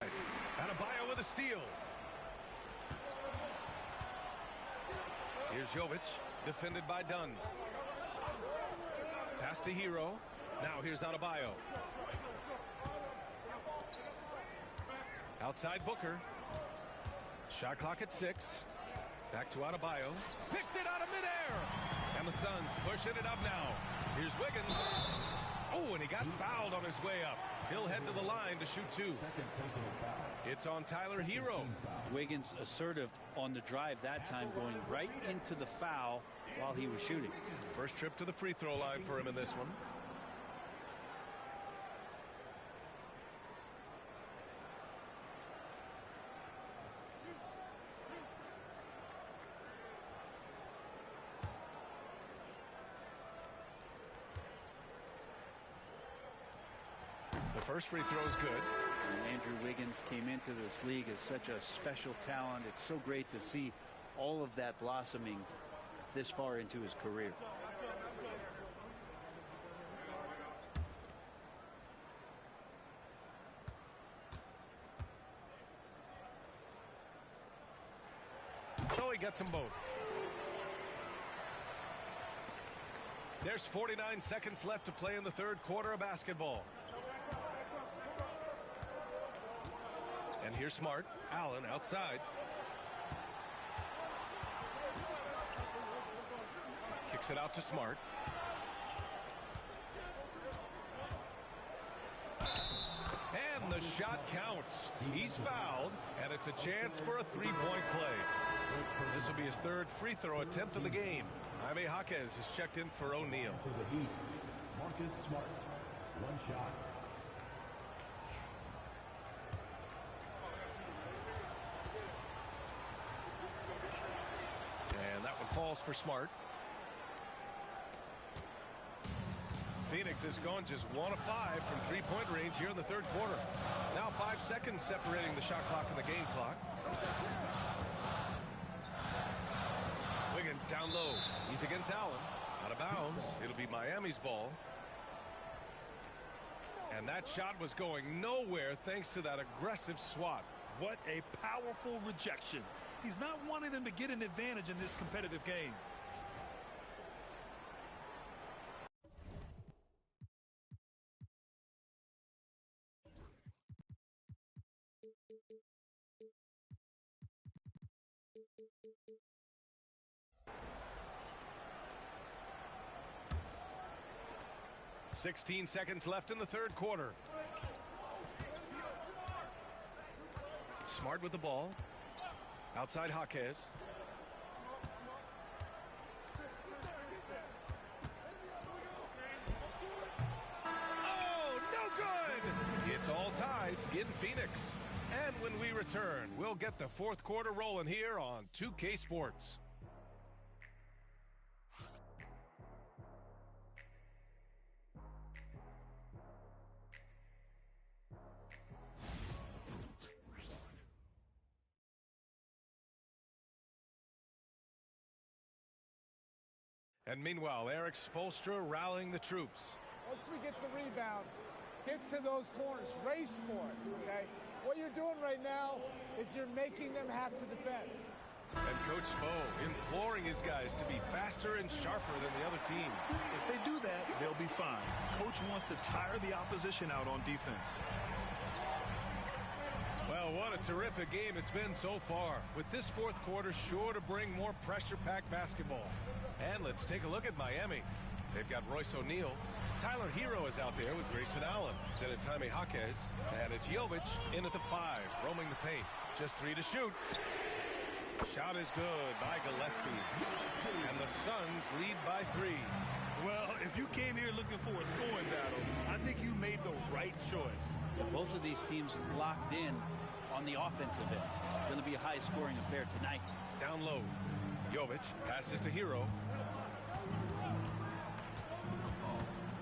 Adebayo with a steal. Here's Jovic, defended by Dunn. Pass to Hero. Now here's Adebayo. Outside Booker. Shot clock at 6. Back to Adebayo. Picked it out of midair. And the Suns pushing it up now. Here's Wiggins. Oh, and he got fouled on his way up. He'll head to the line to shoot 2. It's on Tyler Hero. Wiggins assertive on the drive that time, going right into the foul while he was shooting. First trip to the free throw line for him in this one. The first free throw is good. And Andrew Wiggins came into this league as such a special talent. It's so great to see all of that blossoming this far into his career. So he gets them both. There's 49 seconds left to play in the third quarter of basketball. And here's Smart. Allen outside. Kicks it out to Smart. And the shot counts. He's fouled, and it's a chance for a three-point play. This will be his third free throw attempt of the game. Jaime Jaquez is checked in for O'Neal. For the Heat, Marcus Smart. One shot. And that one falls for Smart. Phoenix has gone just 1 of 5 from three-point range here in the third quarter. Now 5 seconds separating the shot clock and the game clock. Wiggins down low. He's against Allen. Out of bounds. It'll be Miami's ball. And that shot was going nowhere thanks to that aggressive swat. What a powerful rejection. He's not wanting them to get an advantage in this competitive game. .16 seconds left in the third quarter. Smart with the ball. Outside Jaquez. Oh, no good! It's all tied in Phoenix. And when we return, we'll get the fourth quarter rolling here on 2K Sports. And meanwhile, Eric Spoelstra rallying the troops. Once we get the rebound, hit to those corners, race for it, okay? What you're doing right now is you're making them have to defend. And Coach Spo imploring his guys to be faster and sharper than the other team. If they do that, they'll be fine. Coach wants to tire the opposition out on defense. Well, what a terrific game it's been so far, with this fourth quarter sure to bring more pressure-packed basketball. And let's take a look at Miami. They've got Royce O'Neal. Tyler Hero is out there with Grayson Allen. Then it's Jaime Jaquez. And it's Jovic in at the 5, roaming the paint. Just 3 to shoot. Shot is good by Gillespie. And the Suns lead by 3. Well, if you came here looking for a scoring battle, I think you made the right choice. Both of these teams locked in on the offensive end. Going to be a high-scoring affair tonight. Down low. Jovic passes to Hero.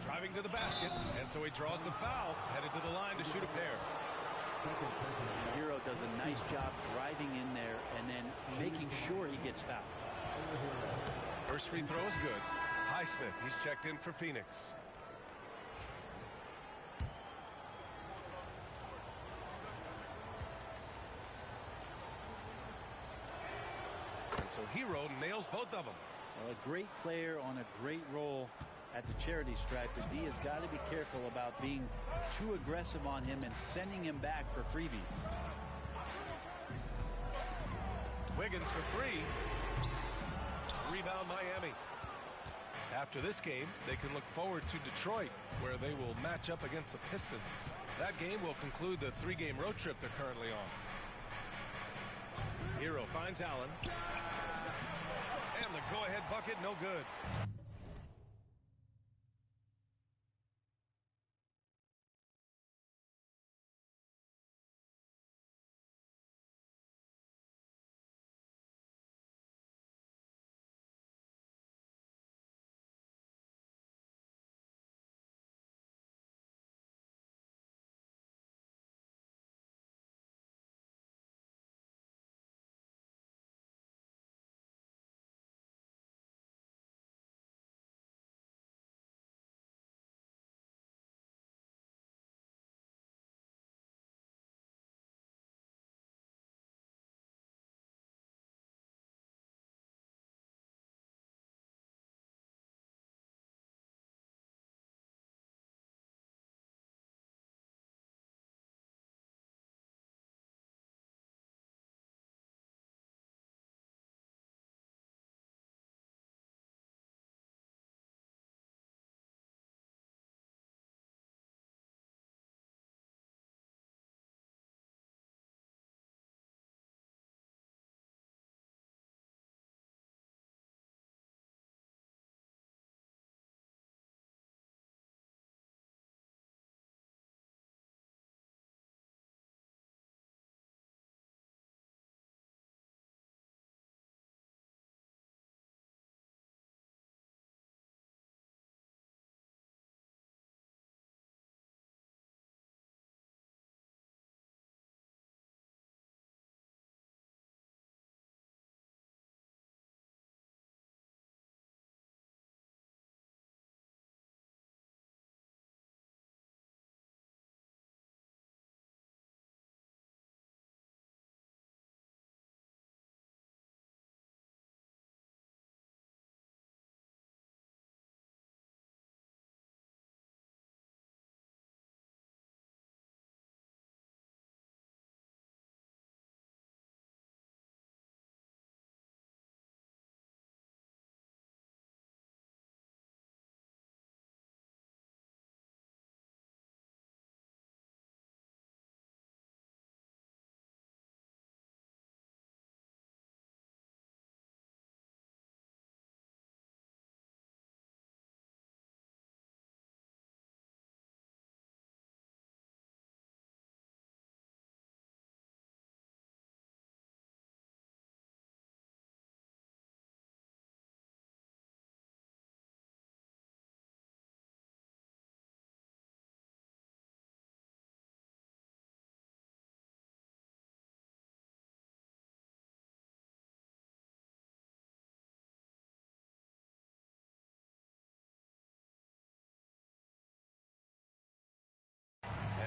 Driving to the basket, and so he draws the foul, headed to the line to shoot a pair. Hero does a nice job driving in there and then making sure he gets fouled. First free throw is good. Highsmith, he's checked in for Phoenix. And so Hero nails both of them. A great player on a great role. at the charity stripe, the D has got to be careful about being too aggressive on him and sending him back for freebies. Wiggins for three. Rebound Miami. After this game, they can look forward to Detroit, where they will match up against the Pistons. That game will conclude the 3-game road trip they're currently on. Hero finds Allen. And the go-ahead bucket, no good.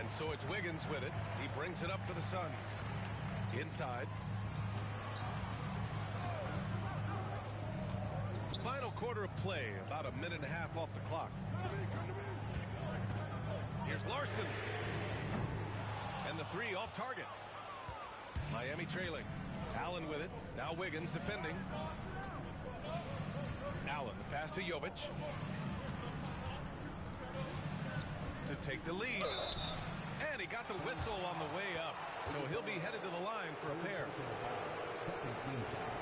And so it's Wiggins with it. He brings it up for the Suns. Inside. Final quarter of play, about a minute and a half off the clock. Here's Larson. And the three off target. Miami trailing. Allen with it. Now Wiggins defending. Allen, the pass to Jovic. To take the lead. And he got the whistle on the way up. So he'll be headed to the line for a pair. Second team foul.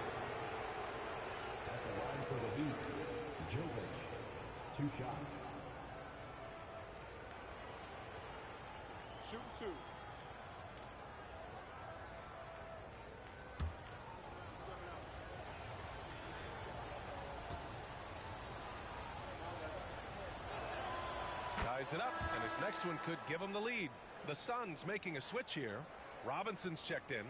At the line for the Heat, Jovic. 2 shots. Shoot 2. Ties it up, and his next one could give him the lead. The Suns making a switch here. Robinson's checked in.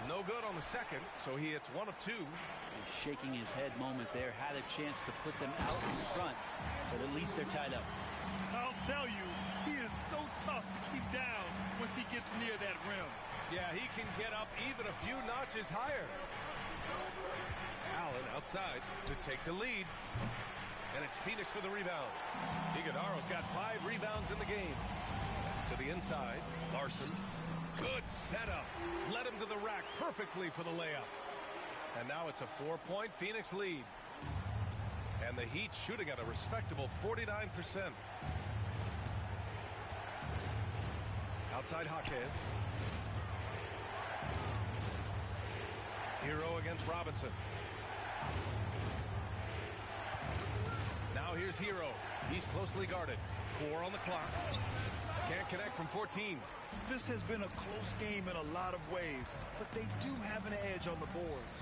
No good on the second, so he hits 1 of 2. He's shaking his head moment there. Had a chance to put them out in front, but at least they're tied up. I'll tell you, he is so tough to keep down once he gets near that rim. Yeah, he can get up even a few notches higher. Allen outside to take the lead. And it's Phoenix for the rebound. Iguodala's got 5 rebounds in the game. To the inside, Larson. Good setup. Led him to the rack perfectly for the layup. And now it's a 4-point Phoenix lead. And the Heat shooting at a respectable 49%. Outside Jaquez. Hero against Robinson. Now here's Hero. He's closely guarded. 4 on the clock. Can't connect from 14. This has been a close game in a lot of ways, but they do have an edge on the boards.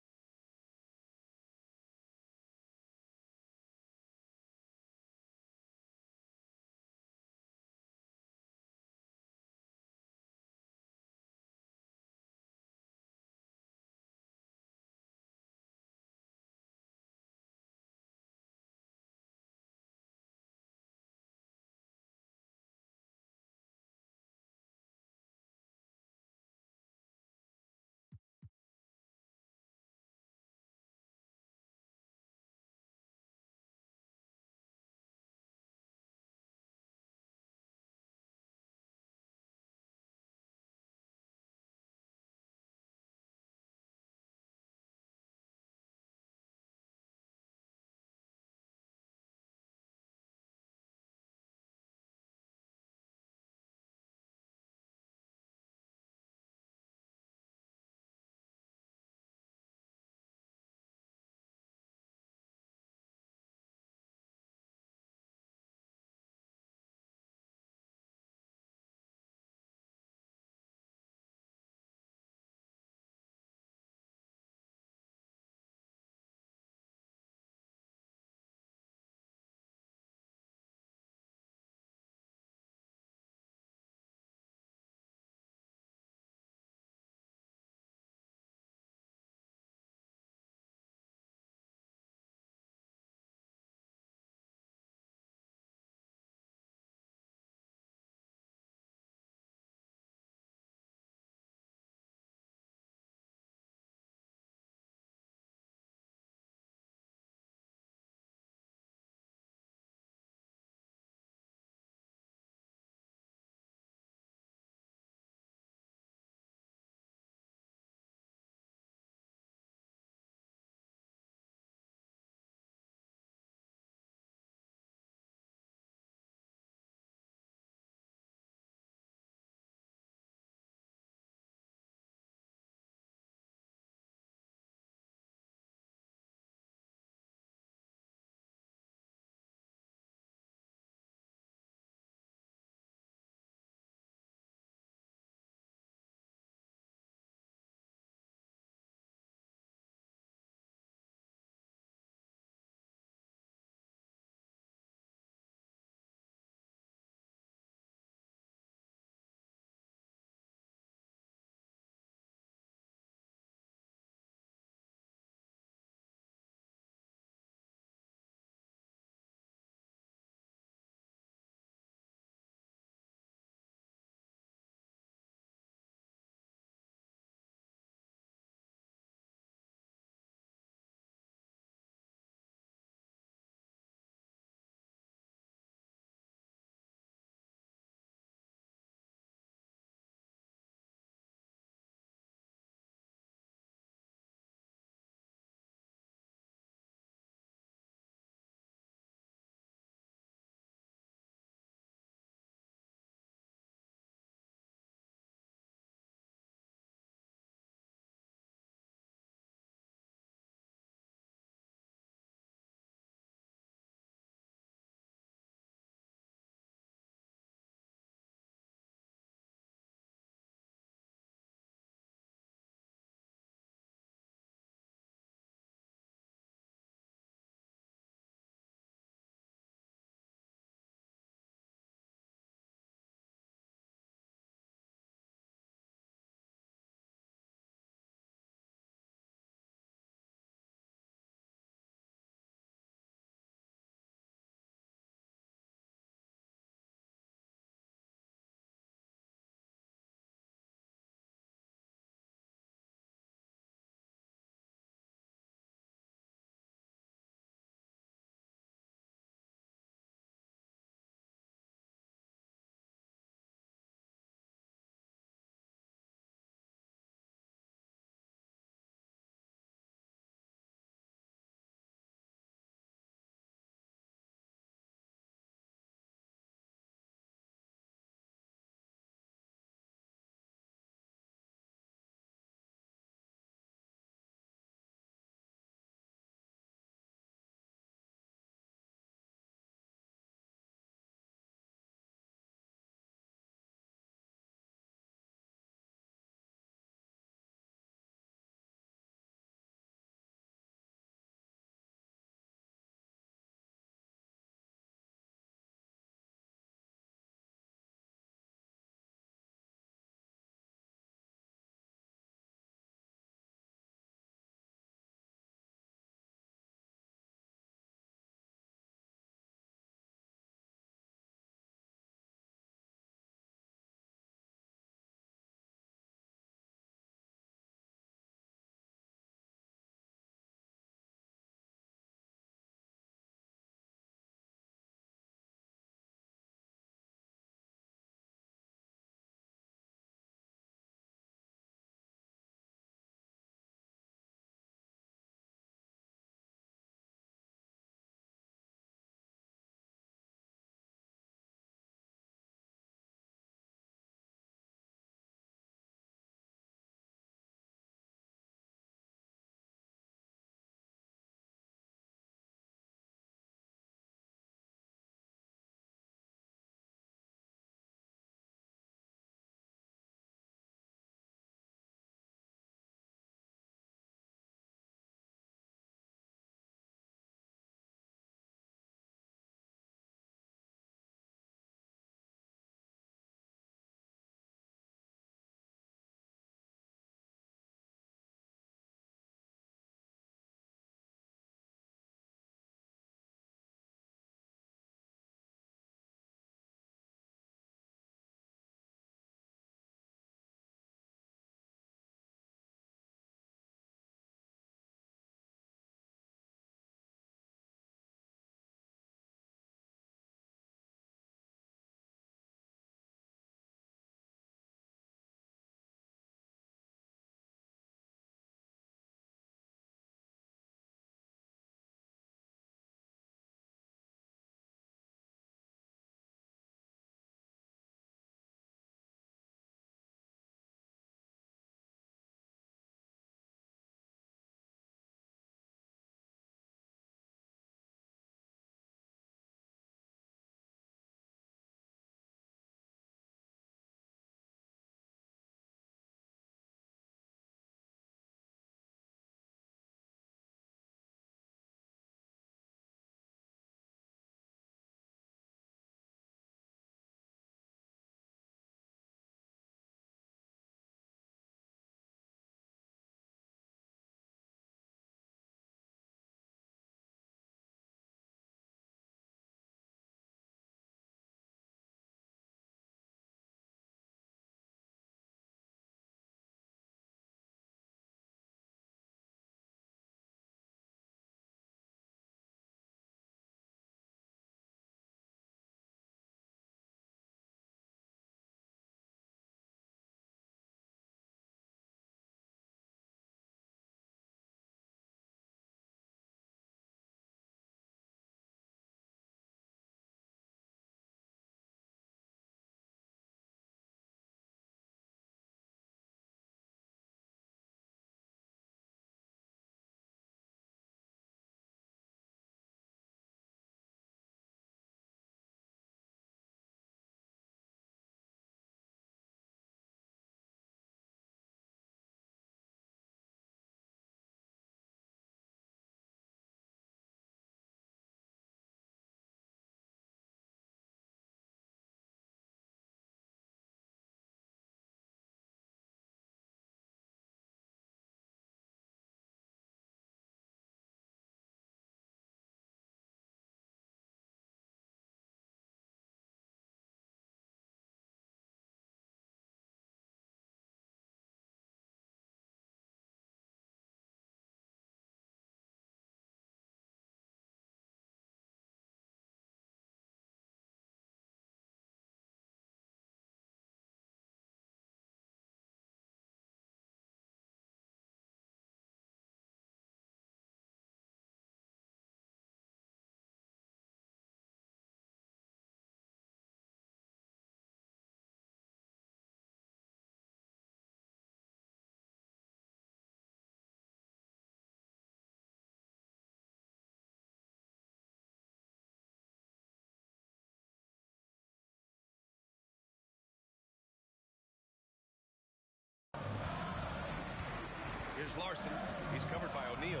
Larson. He's covered by O'Neal.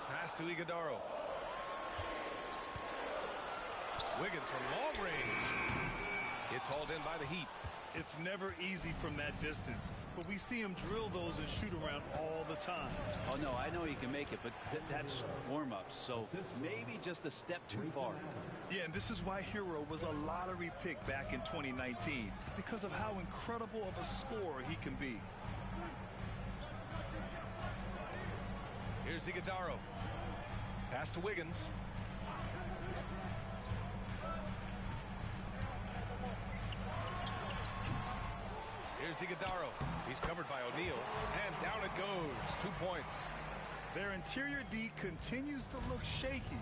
Pass to Iguodaro. Wiggins from long range. It's hauled in by the Heat. It's never easy from that distance, but we see him drill those and shoot around all the time. Oh, no, I know he can make it, but that's warm-ups, so maybe just a step too far. Yeah, and this is why Hero was a lottery pick back in 2019, because of how incredible of a scorer he can be. Here's Iguodaro. Pass to Wiggins. Here's Iguodaro. He's covered by O'Neal, and down it goes. 2 points. Their interior D continues to look shaky.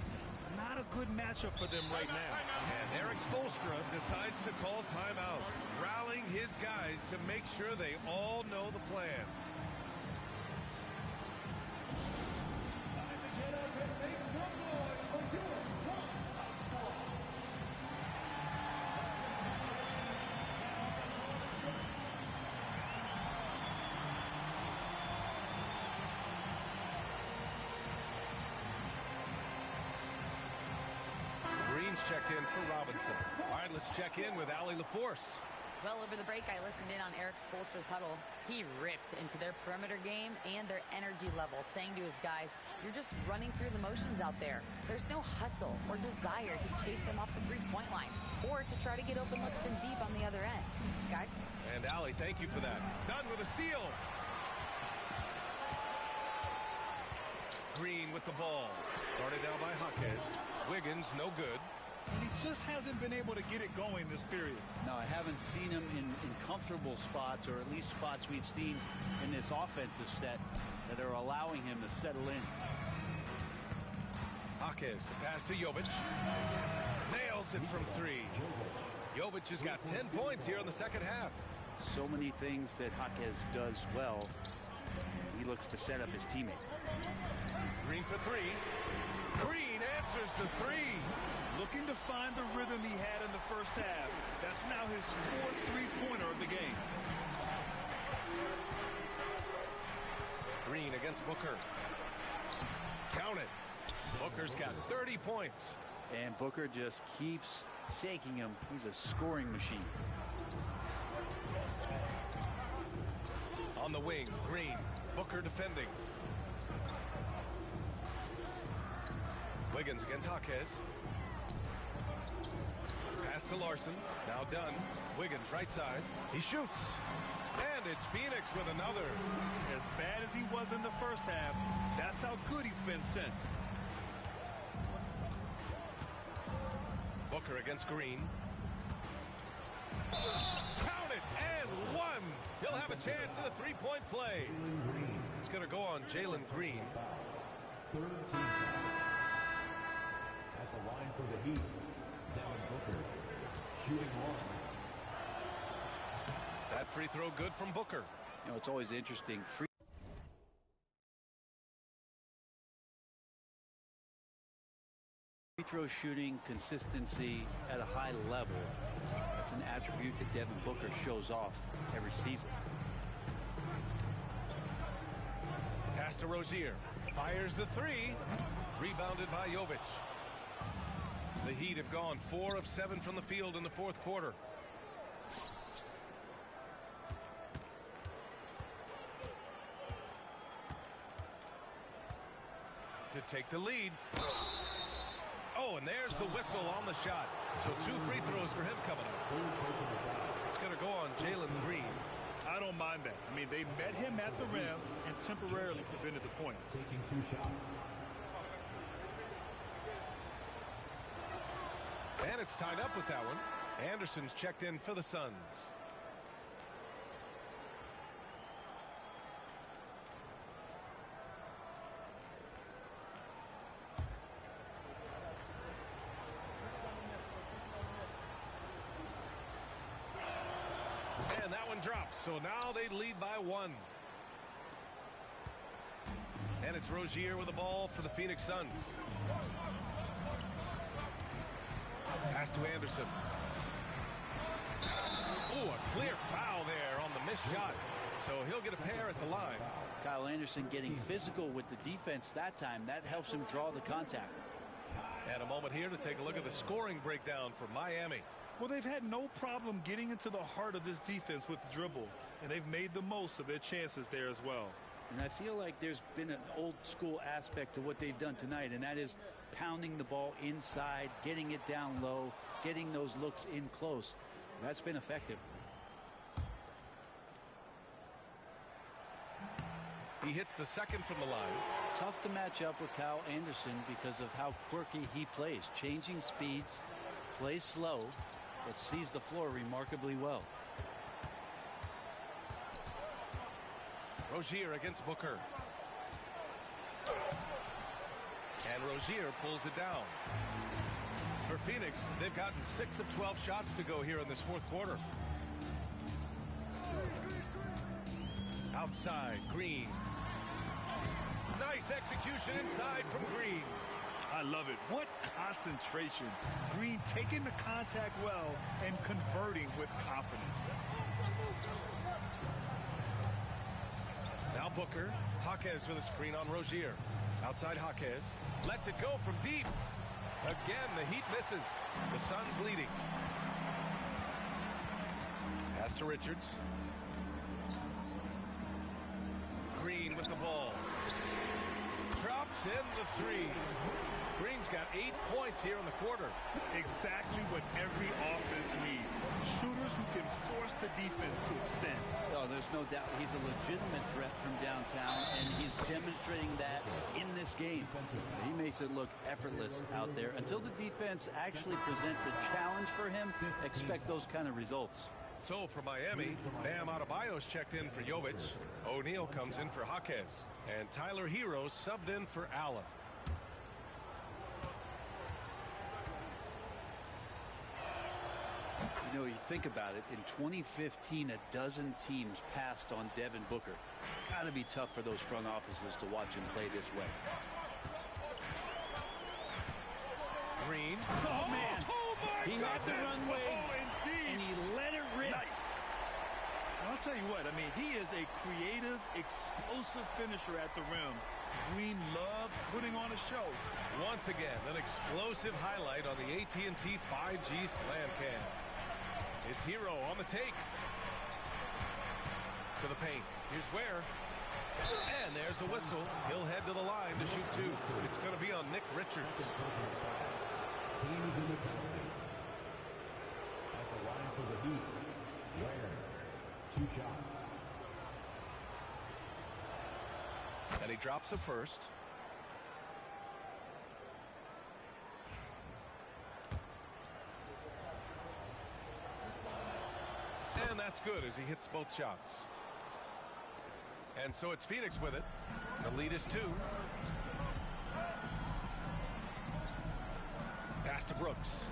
Not a good matchup for them right now. And Eric Spoelstra decides to call timeout, rallying his guys to make sure they all know the plan. Checked in for Robinson. All right, let's check in with Allie LaForce. Well, over the break, I listened in on Eric Spoelstra's huddle. He ripped into their perimeter game and their energy level, saying to his guys, you're just running through the motions out there. There's no hustle or desire to chase them off the three-point line or to try to get open looks from deep on the other end. Guys? And Allie, thank you for that. Dunn with a steal. Green with the ball. Guarded now by Jaquez. Wiggins, no good. And he just hasn't been able to get it going this period. No, I haven't seen him in comfortable spots, or at least spots we've seen in this offensive set that are allowing him to settle in. Jaquez, the pass to Jovic. Nails it from three. Jovic has got 10 points here in the second half. So many things that Jaquez does well. He looks to set up his teammate. Green for three. Green answers the three. Looking to find the rhythm he had in the first half. That's now his fourth three-pointer of the game. Green against Booker. Count it. Booker's got 30 points. And Booker just keeps taking him. He's a scoring machine. On the wing, Green. Booker defending. Wiggins against Jaquez. Pass to Larson. Now Dunn. Wiggins right side. He shoots. And it's Phoenix with another. As bad as he was in the first half, that's how good he's been since. Booker against Green. Count it, and one. He'll have a chance in the three-point play. It's going to go on Jalen Green. Third team at the line for the Heat, Devin Booker, shooting one. That free throw good from Booker. You know, it's always interesting. Free throw shooting, consistency at a high level. That's an attribute that Devin Booker shows off every season. Pass to Rozier. Fires the three. Rebounded by Jovic. The Heat have gone 4 of 7 from the field in the fourth quarter. To take the lead. Oh, and there's the whistle on the shot. So 2 free throws for him coming up. It's going to go on Jalen Green. I don't mind that. I mean, they met him at the rim and temporarily prevented the points. Taking 2 shots. And it's tied up with that one. Anderson's checked in for the Suns. And that one drops. So now they lead by 1. And it's Rozier with the ball for the Phoenix Suns. Pass to Anderson. Ooh, a clear foul there on the missed shot. So he'll get a pair at the line. Kyle Anderson getting physical with the defense that time. That helps him draw the contact. And a moment here to take a look at the scoring breakdown for Miami. Well, they've had no problem getting into the heart of this defense with the dribble, and they've made the most of their chances there as well. And I feel like there's been an old school aspect to what they've done tonight, and that is pounding the ball inside, getting it down low, getting those looks in close. That's been effective. He hits the second from the line. Tough to match up with Kyle Anderson because of how quirky he plays. Changing speeds, plays slow, but sees the floor remarkably well. Rozier against Booker. And Rozier pulls it down. For Phoenix, they've gotten 6 of 12 shots to go here in this fourth quarter. Outside, Green. Nice execution inside from Green. I love it. What concentration. Green taking the contact well and converting with confidence. Now Booker. Jaquez with a screen on Rozier. Outside Jaquez. Lets it go from deep. Again, the Heat misses. The Suns leading. Pass to Richards. Green with the ball. Drops in the three. Green's got 8 points here in the quarter. Exactly what every offense needs. Shooters who can force the defense to extend. Oh, there's no doubt he's a legitimate threat from downtown, and he's demonstrating that in this game. He makes it look effortless out there. Until the defense actually presents a challenge for him, expect those kind of results. So for Miami, Bam Adebayo's checked in for Jovic. O'Neal comes in for Jaquez. And Tyler Hero subbed in for Allen. You know, you think about it, in 2015, a dozen teams passed on Devin Booker. Got to be tough for those front offices to watch him play this way. Green. Oh, man. He had the runway, and he let it rip. Nice. I'll tell you what, I mean, he is a creative, explosive finisher at the rim. Green loves putting on a show. Once again, an explosive highlight on the AT&T 5G Slam Cam. It's Hero on the take. To the paint. Here's Ware. And there's a whistle. He'll head to the line to shoot two. It's going to be on Nick Richards. Team is in the penalty. At the line for the Heat, Ware. 2 shots. And he drops a first. And that's good as he hits both shots. And so it's Phoenix with it. The lead is 2. Pass to Brooks.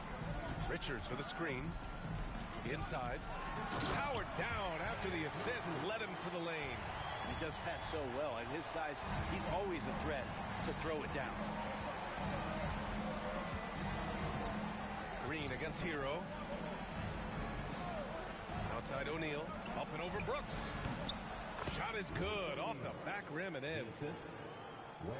Richards with a screen. Inside. Powered down after the assist. Led him to the lane. He does that so well. At his size, he's always a threat to throw it down. Green against Hero. Outside O'Neal. Up and over Brooks. Shot is good. Off the back rim and in. Assist, Ware.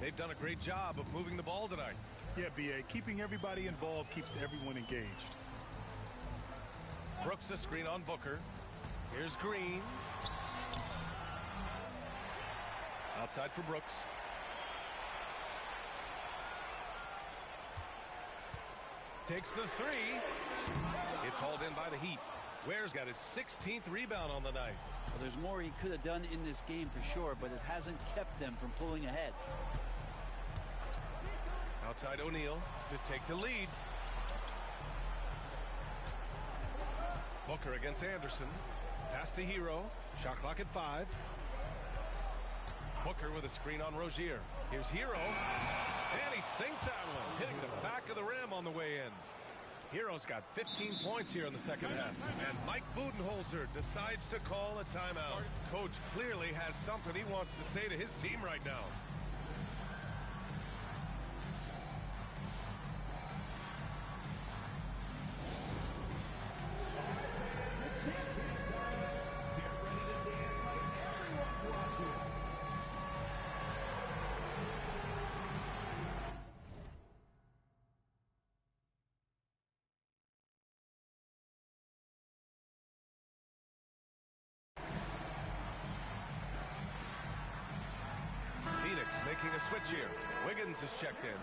They've done a great job of moving the ball tonight. Yeah, B.A. Keeping everybody involved keeps everyone engaged. Brooks the screen on Booker. Here's Green. Outside for Brooks. Takes the three. It's hauled in by the Heat. Ware's got his 16th rebound on the night. Well, there's more he could have done in this game for sure, but it hasn't kept them from pulling ahead. Outside O'Neal to take the lead. Booker against Anderson. Pass to Hero. Shot clock at 5. Booker with a screen on Rozier. Here's Hero. And he sinks that one, hitting the back of the rim on the way in. Hero's got 15 points here in the second half. And Mike Budenholzer decides to call a timeout. Coach clearly has something he wants to say to his team right now. a switch here. Wiggins is checked in.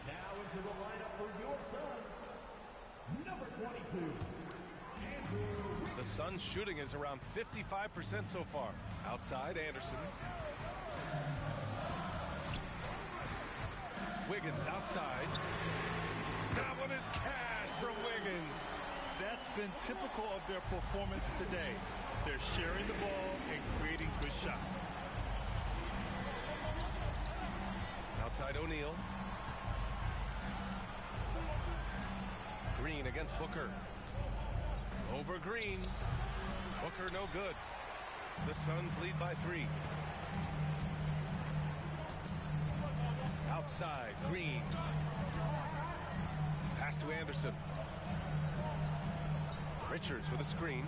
Now into the lineup for your Suns, number 22. The Suns shooting is around 55% so far. Outside, Anderson. Wiggins outside. That one is cash from Wiggins. That's been typical of their performance today. They're sharing the ball and creating good shots. Outside O'Neal. Green against Booker. Over Green. Booker no good. The Suns lead by 3. Outside Green. Pass to Anderson. Richards with a screen.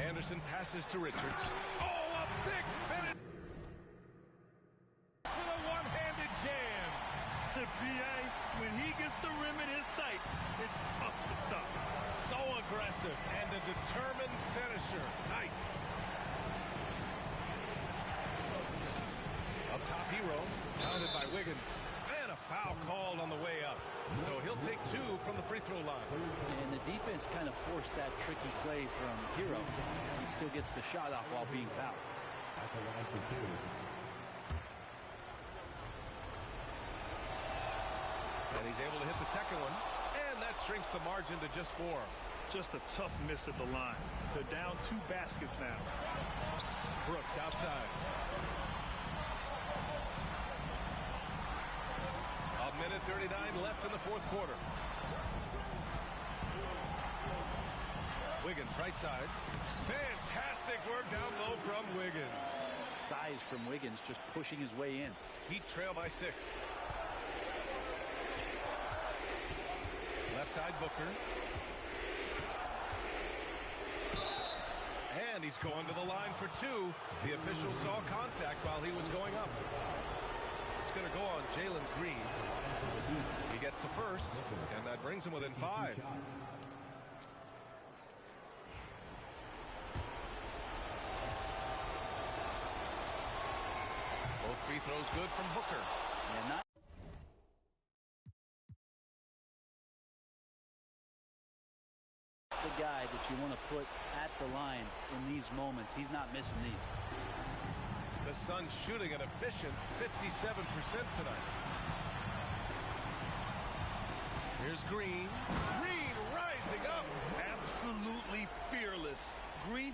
Anderson passes to Richards. Oh, a big finish for the one-handed jam. B.A., when he gets the rim in his sights, it's tough to stop. So aggressive and a determined finisher. Nice. Up top, Hero. Pounded by Wiggins. And a foul called on the way up. So he'll take 2 from the free throw line. And the defense kind of forced that tricky play from Hero. He still gets the shot off while being fouled. At the line for 2. And he's able to hit the second one. And that shrinks the margin to just 4. Just a tough miss at the line. They're down 2 baskets now. Brooks outside. A minute 39 left in the 4th quarter. Wiggins right side. Fantastic work down low from Wiggins. Size from Wiggins just pushing his way in. Heat trail by 6. Left side Booker. And he's going to the line for 2. The official saw contact while he was going up. It's going to go on Jalen Green. He gets the first, and that brings him within 5. Both free throws good from Booker. Yeah, not the guy that you want to put at the line in these moments. He's not missing these. The Suns shooting an efficient 57% tonight. Here's Green. Green rising up. Absolutely fearless. Green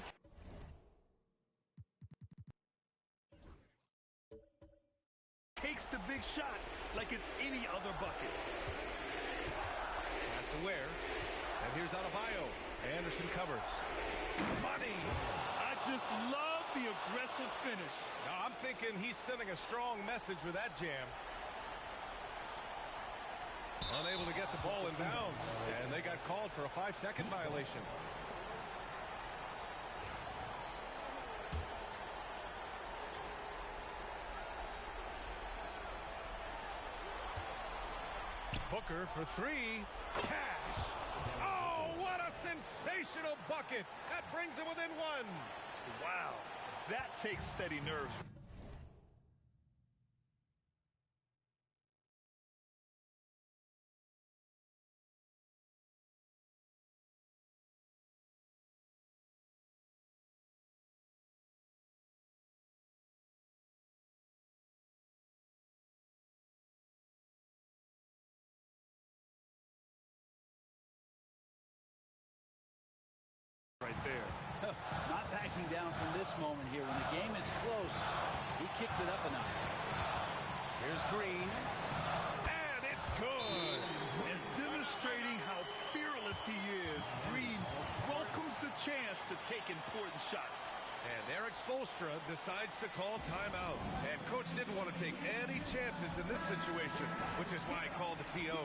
takes the big shot like it's any other bucket. Pass to Ware. And here's Adebayo. Anderson covers. Money. I just love the aggressive finish. Now, I'm thinking he's sending a strong message with that jam. Unable to get the ball in bounds. And they got called for a 5-second violation. Booker for 3. Cash. Oh, what a sensational bucket. That brings him within 1. Wow, that takes steady nerves. Right there. Not backing down from this moment here. When the game is close, he kicks it up a notch. Here's Green. And it's good. And demonstrating how fearless he is, Green welcomes the chance to take important shots. And Eric Spoelstra decides to call timeout. And coach didn't want to take any chances in this situation, which is why he called the TO.